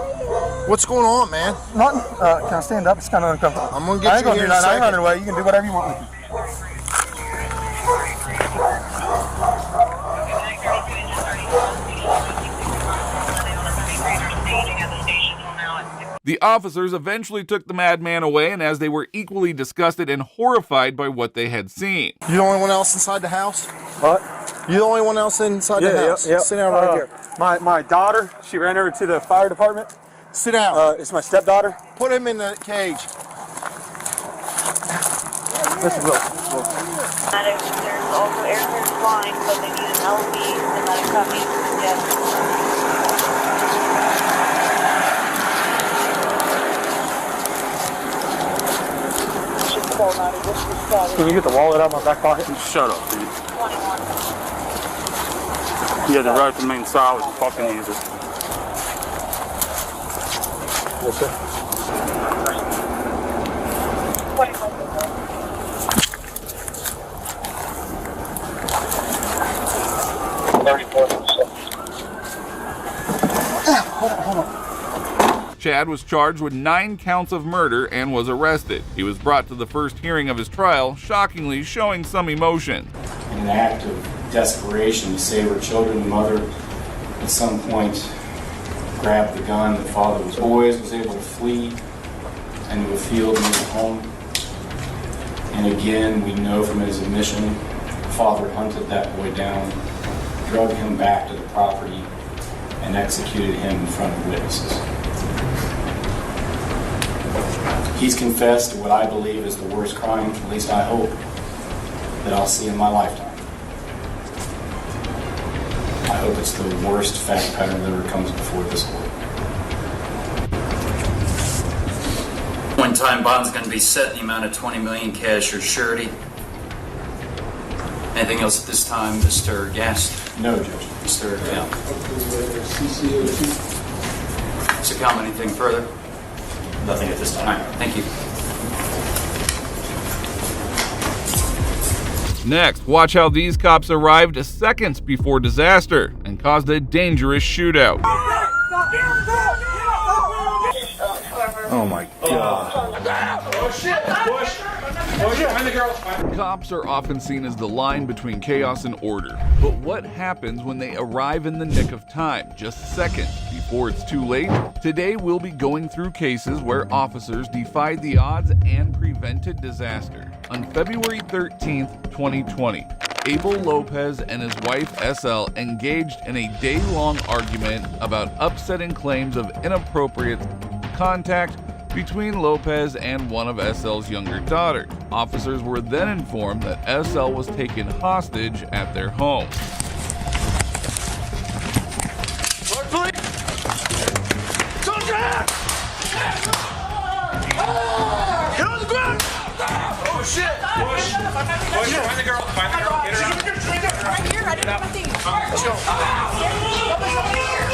What's going on, man? Nothing. Can I stand up? It's kind of uncomfortable. I'm gonna get you here in a second. I ain't running away. You can do whatever you want with me. The officers eventually took the madman away, and as they were equally disgusted and horrified by what they had seen. You the only one else inside the house? What? You the only one else inside the house? Yeah. Sit down right here. My daughter, she ran over to the fire department. Sit down. It's my stepdaughter. Put him in the cage. This is Will. There's also air current flying, so they need an LV and let it come in. Yes. Can you get the wallet out of my back pocket? Shut up, dude. 21. You had to ride the main side with the fucking user. Yes, sir. 34. Hold on. Chad was charged with 9 counts of murder and was arrested. He was brought to the first hearing of his trial, shockingly showing some emotion. In an act of desperation to save her children, the mother at some point grabbed the gun. The father was able to flee into a field near the home. And again, we know from his admission, the father hunted that boy down, drug him back to the property, and executed him in front of witnesses. He's confessed to what I believe is the worst crime, at least I hope, that I'll see in my lifetime. I hope it's the worst fact pattern that ever comes before this court. One-time bond's going to be set in the amount of $20 million cash or surety. Anything else at this time, Mr. Guest? No, Judge. Mr. Count. Mr. Count, anything further? Nothing at this time. All right, thank you. Next, watch how these cops arrived seconds before disaster and caused a dangerous shootout. Oh my God. Oh shit! Push! Oh shit! Find the girl! Cops are often seen as the line between chaos and order. But what happens when they arrive in the nick of time, just seconds before it's too late? Today we'll be going through cases where officers defied the odds and prevented disaster. On February 13th, 2020, Abel Lopez and his wife SL engaged in a day-long argument about upsetting claims of inappropriate contact between Lopez and one of SL's younger daughters. Officers were then informed that SL was taken hostage at their home. Get on the ground! Oh shit! Push! Push! Find the girl! Find the girl! Get her out! Right here, I didn't have my thing. Let's go!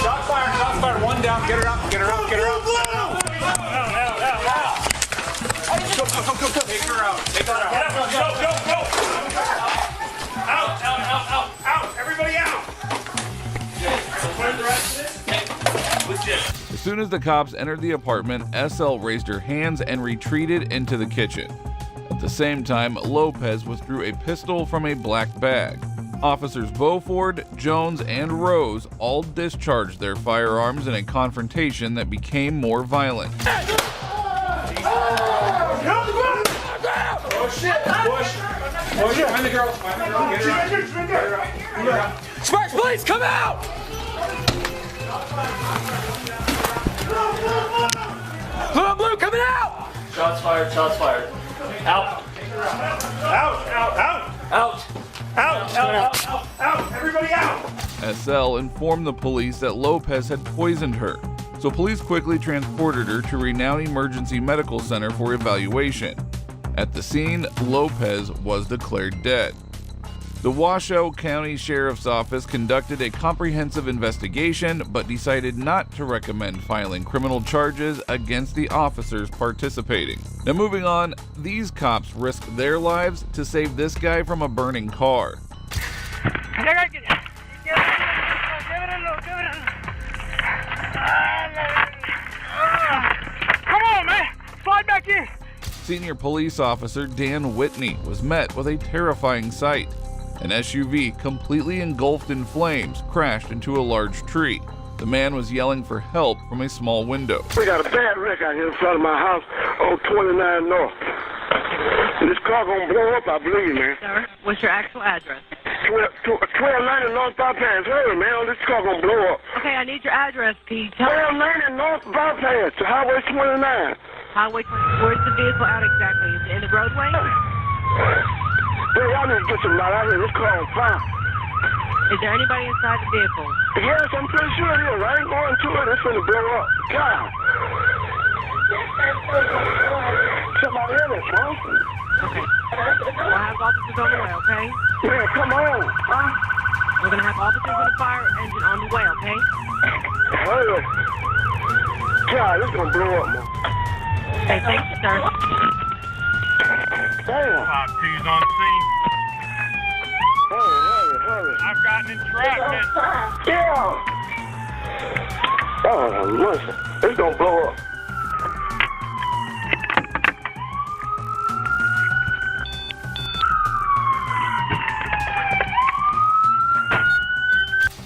Shots fired! Shots fired! One down! Get her up! Get her up! Get her up! Come! Take her out! Take her out! Go! Out! Everybody out! Where's the rest of this? Legit. As soon as the cops entered the apartment, SL raised her hands and retreated into the kitchen. At the same time, Lopez withdrew a pistol from a black bag. Officers Beauford, Jones, and Rose all discharged their firearms in a confrontation that became more violent. Push. Find the girl. Get her out. Sparks, please come out! Blue on blue coming out! Shots fired. Out. Out. Everybody out. SL informed the police that Lopez had poisoned her, so police quickly transported her to Renown Emergency Medical Center for evaluation. At the scene, Lopez was declared dead. The Washoe County Sheriff's Office conducted a comprehensive investigation but decided not to recommend filing criminal charges against the officers participating. Now moving on, these cops risked their lives to save this guy from a burning car. Come on, man! Slide back in! Senior police officer Dan Whitney was met with a terrifying sight. An SUV, completely engulfed in flames, crashed into a large tree. The man was yelling for help from a small window. We got a bad wreck out here in front of my house on 29 North. This car gonna blow up, I believe, man. Sir, what's your actual address? 1290 North Bypass. Hurry, man, this car gonna blow up. Okay, I need your address. Can you tell me? 1290 North Bypass, to Highway 29. Highway 20. Where's the vehicle out exactly? Is it in the roadway? Hey, y'all need to get some light out here. This car on fire. Is there anybody inside the vehicle? Yes, I'm pretty sure it is. I ain't going to it. It's gonna blow up. God. Somebody in it, huh? Okay. We'll have officers on the way, okay? Man, come on, huh? We're gonna have officers with a fire engine on the way, okay? Hurry. God, this gonna blow up, man. Okay, thank you, sir. Damn. 5-2's on scene. Hurry. I've gotten entrapment. Yeah. Oh, listen. It's gonna blow up.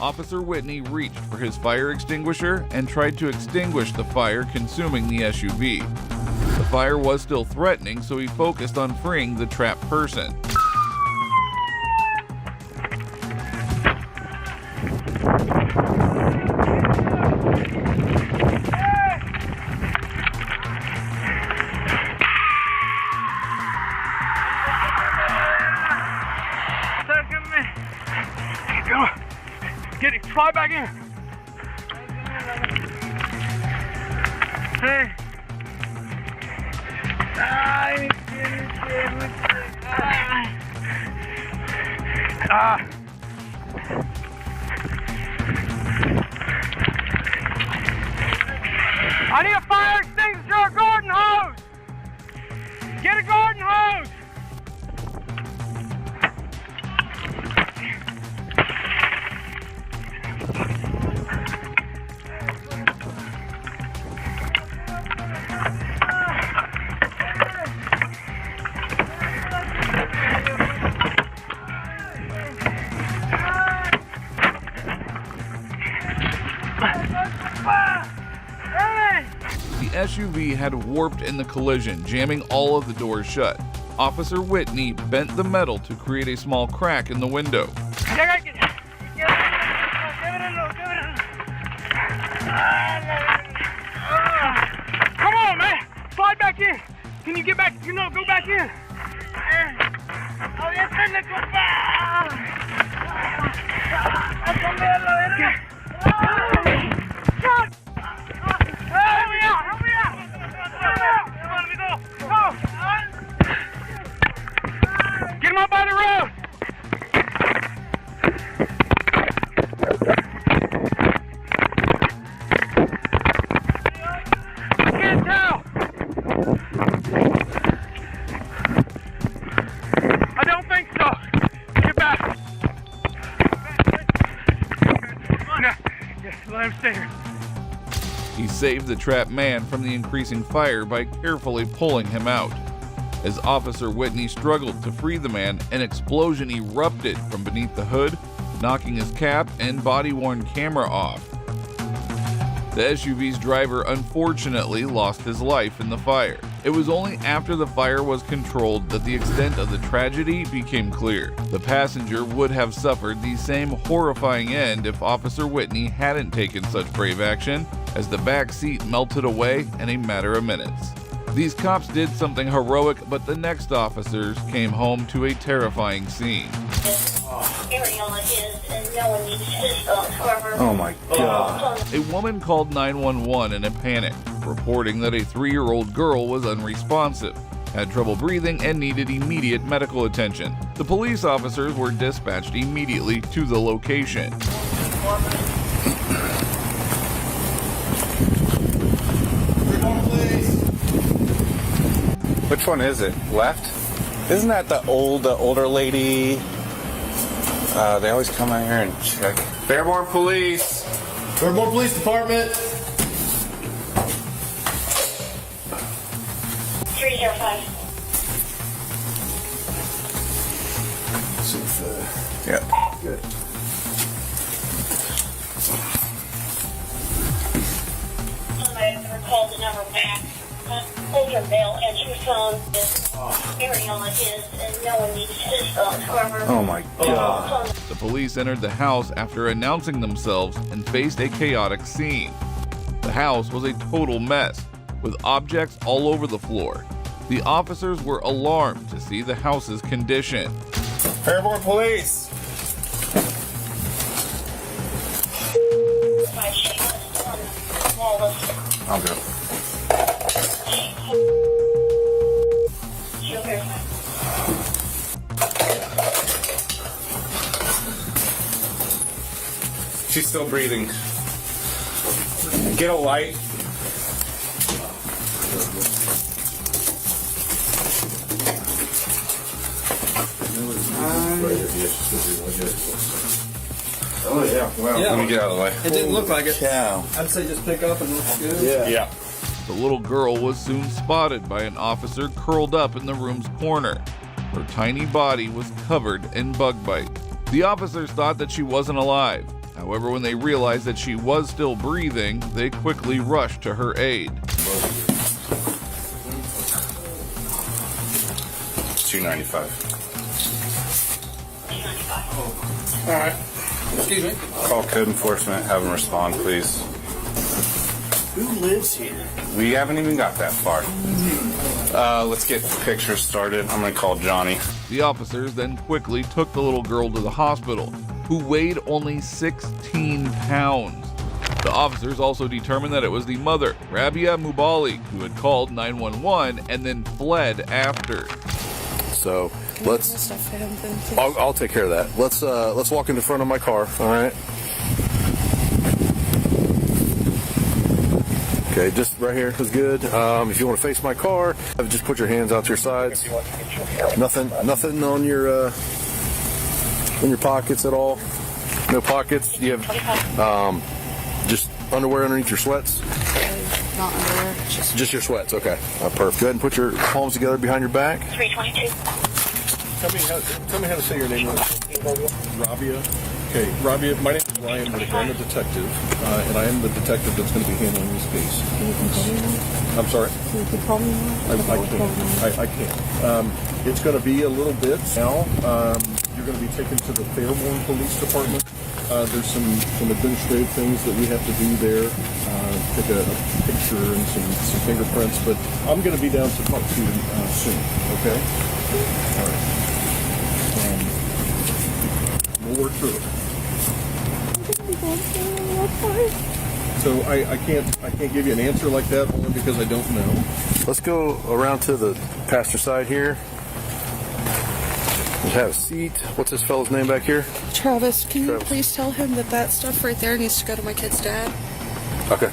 Officer Whitney reached for his fire extinguisher and tried to extinguish the fire consuming the SUV. The fire was still threatening, so he focused on freeing the trapped person. Get it, fly back in. Hey. I need a fire extinguisher or a garden hose. Get a garden hose. The SUV had warped in the collision, jamming all of the doors shut. Officer Whitney bent the metal to create a small crack in the window. Come on, man! Slide back in! Can you get back? No, go back in! Get him up by the road! Get down! I don't think so. Get back. No. Just let him stay here. He saved the trapped man from the increasing fire by carefully pulling him out. As Officer Whitney struggled to free the man, an explosion erupted from beneath the hood, knocking his cap and body-worn camera off. The SUV's driver unfortunately lost his life in the fire. It was only after the fire was controlled that the extent of the tragedy became clear. The passenger would have suffered the same horrifying end if Officer Whitney hadn't taken such brave action, as the back seat melted away in a matter of minutes. These cops did something heroic, but the next officers came home to a terrifying scene. Oh my God. A woman called 911 in a panic, reporting that a 3-year-old girl was unresponsive, had trouble breathing, and needed immediate medical attention. The police officers were dispatched immediately to the location. Which one is it? Left? Isn't that the older lady? They always come out here and check. Fairborn Police. Fairborn Police Department. 305. Yeah. Good. Somebody called the number back. Older male answer phone is area is, and no one needs his phone. However, Oh my God. The police entered the house after announcing themselves and faced a chaotic scene. The house was a total mess, with objects all over the floor. The officers were alarmed to see the house's condition. Fairborn Police. I'll go. She's still breathing. Get a light. Oh yeah. Well, let me get out of the way. It didn't look like it. Cow. I'd say just pick up and look good. Yeah. The little girl was soon spotted by an officer curled up in the room's corner. Her tiny body was covered in bug bite. The officers thought that she wasn't alive. However, when they realized that she was still breathing, they quickly rushed to her aid. 295. All right. Excuse me. Call code enforcement. Have them respond, please. Who lives here? We haven't even got that far. Let's get pictures started. I'm gonna call Johnny. The officers then quickly took the little girl to the hospital, who weighed only 16 pounds. The officers also determined that it was the mother, Rabia Mubalik, who had called 911 and then fled after. So let's. I'll take care of that. Let's walk in the front of my car. All right. Okay, just right here is good. If you want to face my car, just put your hands out to your sides. Nothing on your pockets at all. No pockets. You have just underwear underneath your sweats. Not underwear. Just your sweats. Okay, perfect. Go ahead and put your palms together behind your back. 322. Tell me how to say your name. Rabia. Okay, Rabia, my name is Ryan Whitaker. I'm a detective, and I am the detective that's going to be handling this case. Can you call me now? I'm sorry? You can call me now? I can't. It's going to be a little bit now. You're going to be taken to the Fairborn Police Department. There's some administrative things that we have to do there. Take a picture and some fingerprints, but I'm going to be down to talk to you soon, okay? All right. We'll work through it. So I can't give you an answer like that only because I don't know. Let's go around to the passenger side here. Just have a seat. What's this fellow's name back here? Travis, can you please tell him that stuff right there needs to go to my kid's dad? Okay.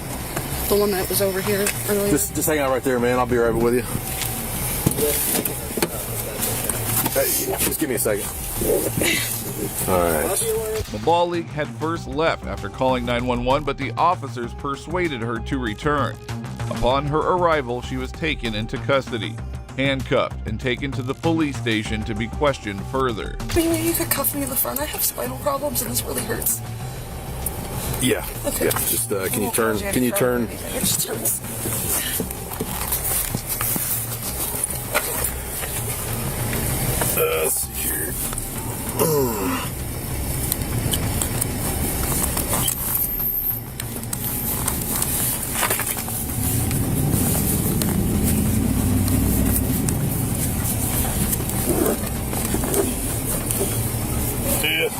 The one that was over here earlier. Just hang out right there, man. I'll be right with you. Hey, just give me a second. All right. Mubalik had first left after calling 911, but the officers persuaded her to return. Upon her arrival, she was taken into custody, handcuffed, and taken to the police station to be questioned further. Maybe you could cuff me in the front. I have spinal problems and this really hurts. Yeah. Okay. Yeah. Just can you turn? Can you turn?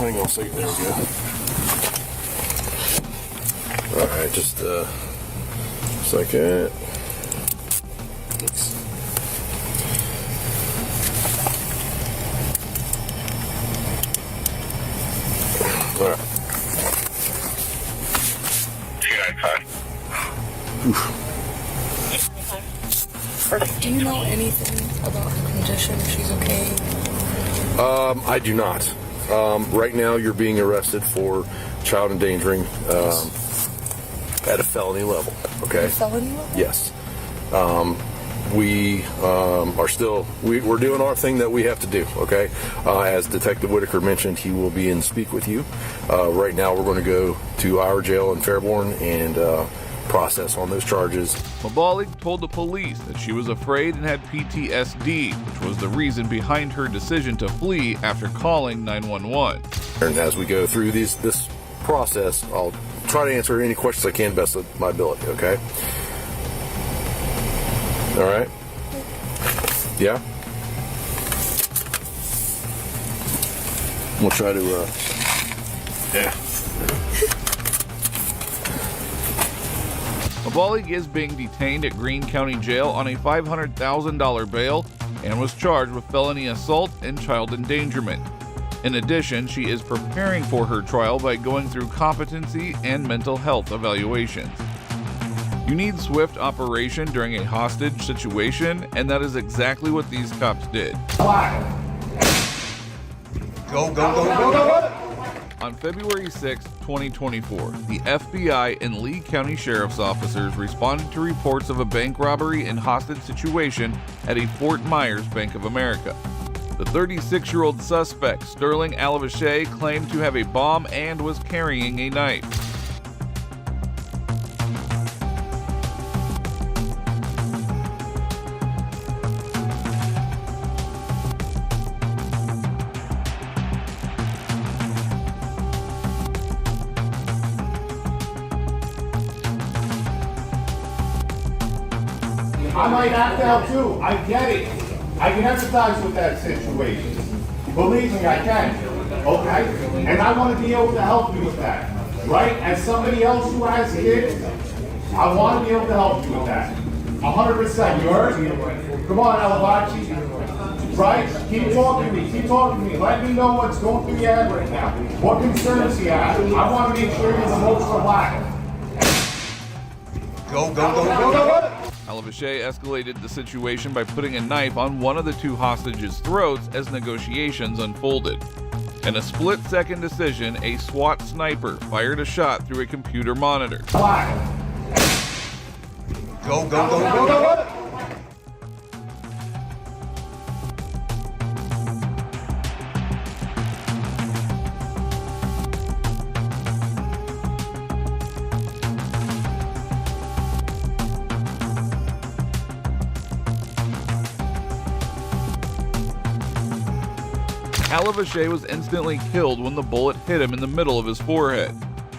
hang on a second. There we go. All right, just a second. All right. Do you know anything about her condition? If she's okay? I do not. Right now, you're being arrested for child endangering at a felony level. Okay. A felony level? Yes. We are still we're doing our thing that we have to do. Okay. As Detective Whitaker mentioned, he will be in speak with you. Right now, we're going to go to our jail in Fairborn and process on those charges. Mabalik told the police that she was afraid and had PTSD, which was the reason behind her decision to flee after calling 911. And as we go through this process, I'll try to answer any questions I can best of my ability, okay? All right? Yeah? We'll try to, yeah. Mabalik is being detained at Greene County Jail on a $500,000 bail and was charged with felony assault and child endangerment. In addition, she is preparing for her trial by going through competency and mental health evaluations. You need swift operation during a hostage situation, and that is exactly what these cops did. Go, go, go, go, go! On February 6, 2024, the FBI and Lee County Sheriff's officers responded to reports of a bank robbery and hostage situation at a Fort Myers Bank of America. The 36-year-old suspect, Sterling Alavashe, claimed to have a bomb and was carrying a knife. I might act out too. I get it. I can empathize with that situation. Believe me, I can. Okay? And I want to be able to help you with that. Right? As somebody else who has kids, I want to be able to help you with that. 100%. You heard? Come on, Alavachi. Right? Keep talking to me. Keep talking to me. Let me know what's going through your head right now. What concerns you have. I want to make sure you're the most relaxed. Go, go, go, go, go, go! Alavashe escalated the situation by putting a knife on one of the two hostages' throats as negotiations unfolded. In a split-second decision, a SWAT sniper fired a shot through a computer monitor. Go, go, go, go, go, go! Alavashe was instantly killed when the bullet hit him in the middle of his forehead.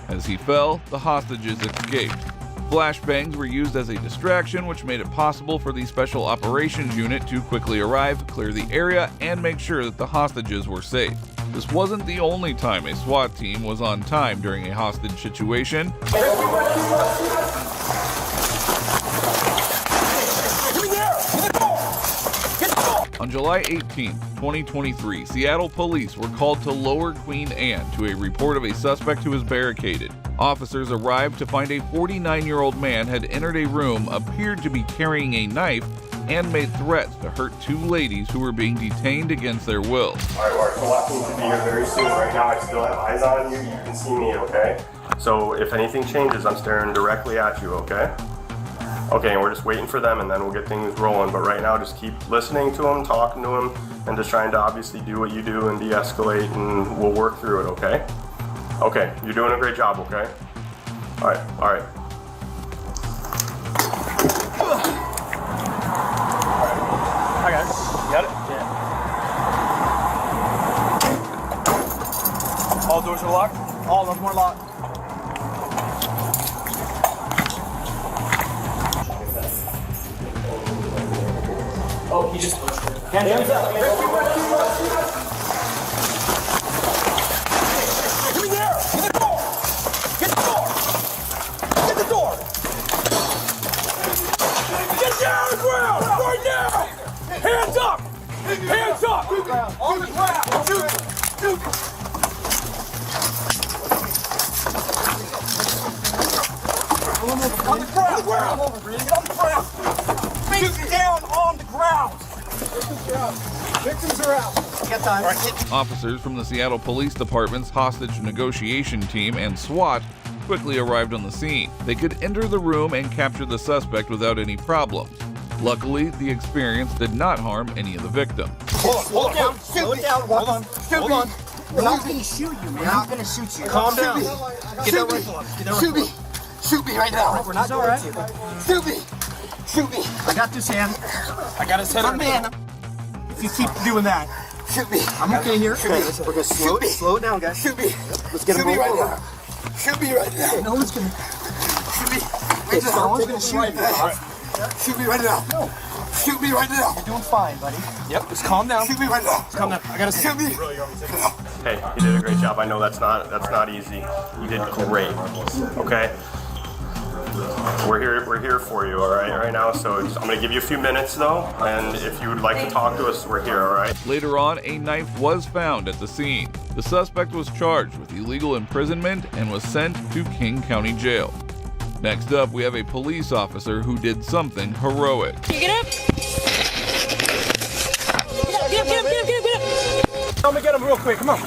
As he fell, the hostages escaped. Flashbangs were used as a distraction, which made it possible for the Special Operations Unit to quickly arrive, clear the area, and make sure that the hostages were safe. This wasn't the only time a SWAT team was on time during a hostage situation. On July 18, 2023, Seattle police were called to Lower Queen Anne to a report of a suspect who was barricaded. Officers arrived to find a 49-year-old man had entered a room, appeared to be carrying a knife, and made threats to hurt two ladies who were being detained against their will. Alright, so last team should be here very soon. Right now I still have eyes on you. You can see me, okay? So if anything changes, I'm staring directly at you, okay? Okay, and we're just waiting for them and then we'll get things rolling. But right now, just keep listening to them, talking to them, and just trying to obviously do what you do and de-escalate, and we'll work through it, okay? Okay, you're doing a great job, okay? All right, all right. I got it. You got it? Yeah. All doors are locked? All of them are locked. Oh, he just hands up. Hands up! Hands up! On the ground! Shoot! On the ground! On the ground! Face down on the ground! Victims are out. Get time. Officers from the Seattle Police Department's hostage negotiation team and SWAT quickly arrived on the scene. They could enter the room and capture the suspect without any problems. Luckily, the experience did not harm any of the victims. Hold on. Slow it down. Hold on. Hold on. We're not going to shoot you. We're not going to shoot you. Calm down. Get that rifle up. Shoot me. Shoot me right now. We're not going to. Shoot me. Shoot me. I got this hand. I got his head. My man. If you keep doing that, shoot me. I'm okay here. Shoot me. We're going to slow it down, guys. Shoot me. Let's get him right now. Shoot me right now. No one's going to. Shoot me. Right now. No one's going to shoot you. Shoot me right now. No. Shoot me right now. You're doing fine, buddy. Yep. Just calm down. Shoot me right now. Just calm down. I gotta shoot me. Hey, you did a great job. I know that's not easy. You did great. Okay. We're here for you, all right now. So I'm gonna give you a few minutes though, and if you would like to talk to us, we're here, all right? Later on, a knife was found at the scene. The suspect was charged with illegal imprisonment and was sent to King County Jail. Next up, we have a police officer who did something heroic. Can you get up? Get up. Help me get him real quick. Come on.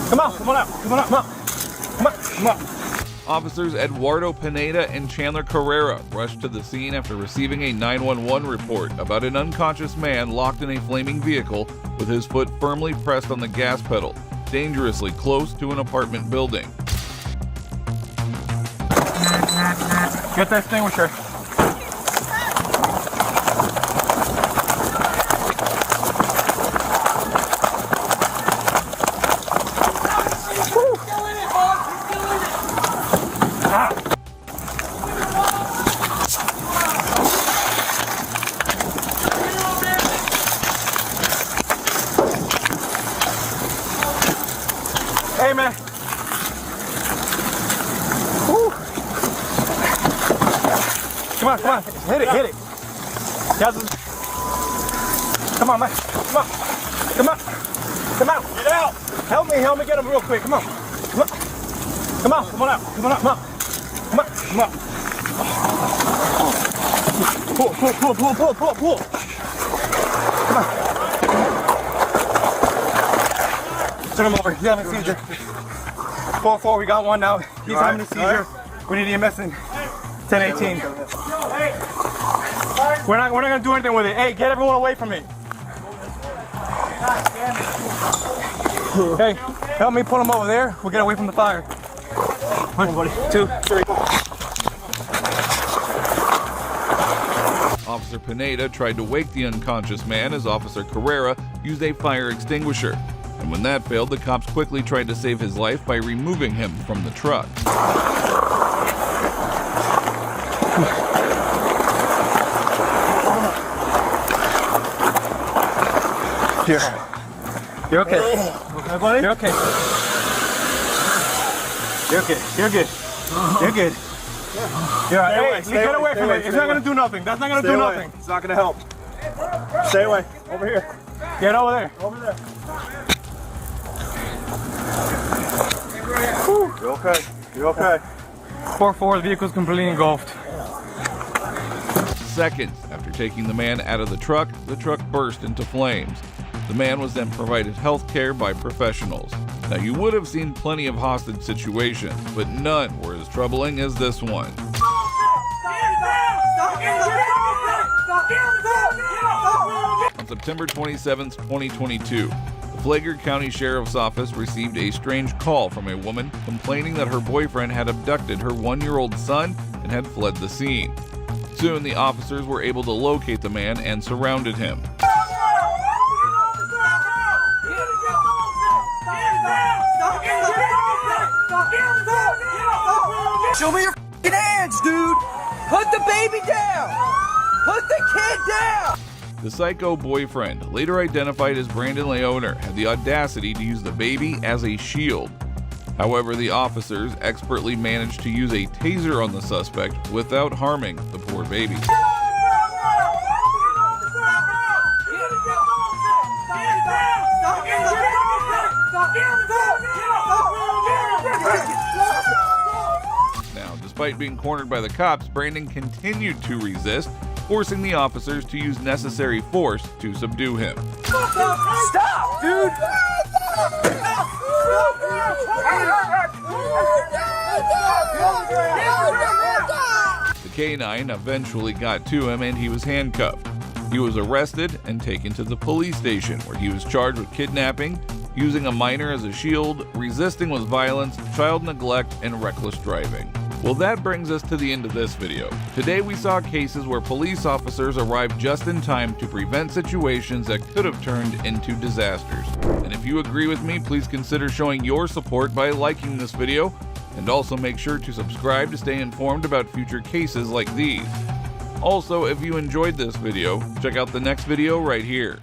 Come on out. Come on. Officers Eduardo Pineda and Chandler Carrera rushed to the scene after receiving a 911 report about an unconscious man locked in a flaming vehicle with his foot firmly pressed on the gas pedal, dangerously close to an apartment building. Get that extinguisher. Hey, man. Woo. Come on. Hit it. Come on, man. Come on. Get out. Help me get him real quick. Come on out. Pull. Come on. Turn him over. He's having a seizure. 4-4, we got one now. He's having a seizure. We need EMS in 1018. We're not gonna do anything with it. Hey, get everyone away from me. Hey, help me pull him over there. We'll get away from the fire. 1, 2, 3. Officer Pineda tried to wake the unconscious man as Officer Carrera used a fire extinguisher. And when that failed, the cops quickly tried to save his life by removing him from the truck. You're okay. Okay, buddy? You're okay. You're good. You're all right. Hey, get away from it. It's not going to do nothing. That's not going to do nothing. It's not going to help. Stay away. Over here. Get over there. Over there. You're okay. 4-4, the vehicle's completely engulfed. Seconds after taking the man out of the truck burst into flames. The man was then provided health care by professionals. Now, you would have seen plenty of hostage situations, but none were as troubling as this one. On September 27, 2022, the Flagler County Sheriff's Office received a strange call from a woman complaining that her boyfriend had abducted her 1-year-old son and had fled the scene. Soon, the officers were able to locate the man and surrounded him. Show me your f***ing hands, dude! Put the baby down! Put the kid down! The psycho boyfriend, later identified as Brandon Leoner, had the audacity to use the baby as a shield. However, the officers expertly managed to use a taser on the suspect without harming the poor baby. Now, despite being cornered by the cops, Brandon continued to resist, forcing the officers to use necessary force to subdue him. Stop, dude! The K-9 eventually got to him and he was handcuffed. He was arrested and taken to the police station where he was charged with kidnapping, using a minor as a shield, resisting with violence, child neglect, and reckless driving. Well, that brings us to the end of this video. Today we saw cases where police officers arrived just in time to prevent situations that could have turned into disasters. And if you agree with me, please consider showing your support by liking this video, and also make sure to subscribe to stay informed about future cases like these. Also, if you enjoyed this video, check out the next video right here.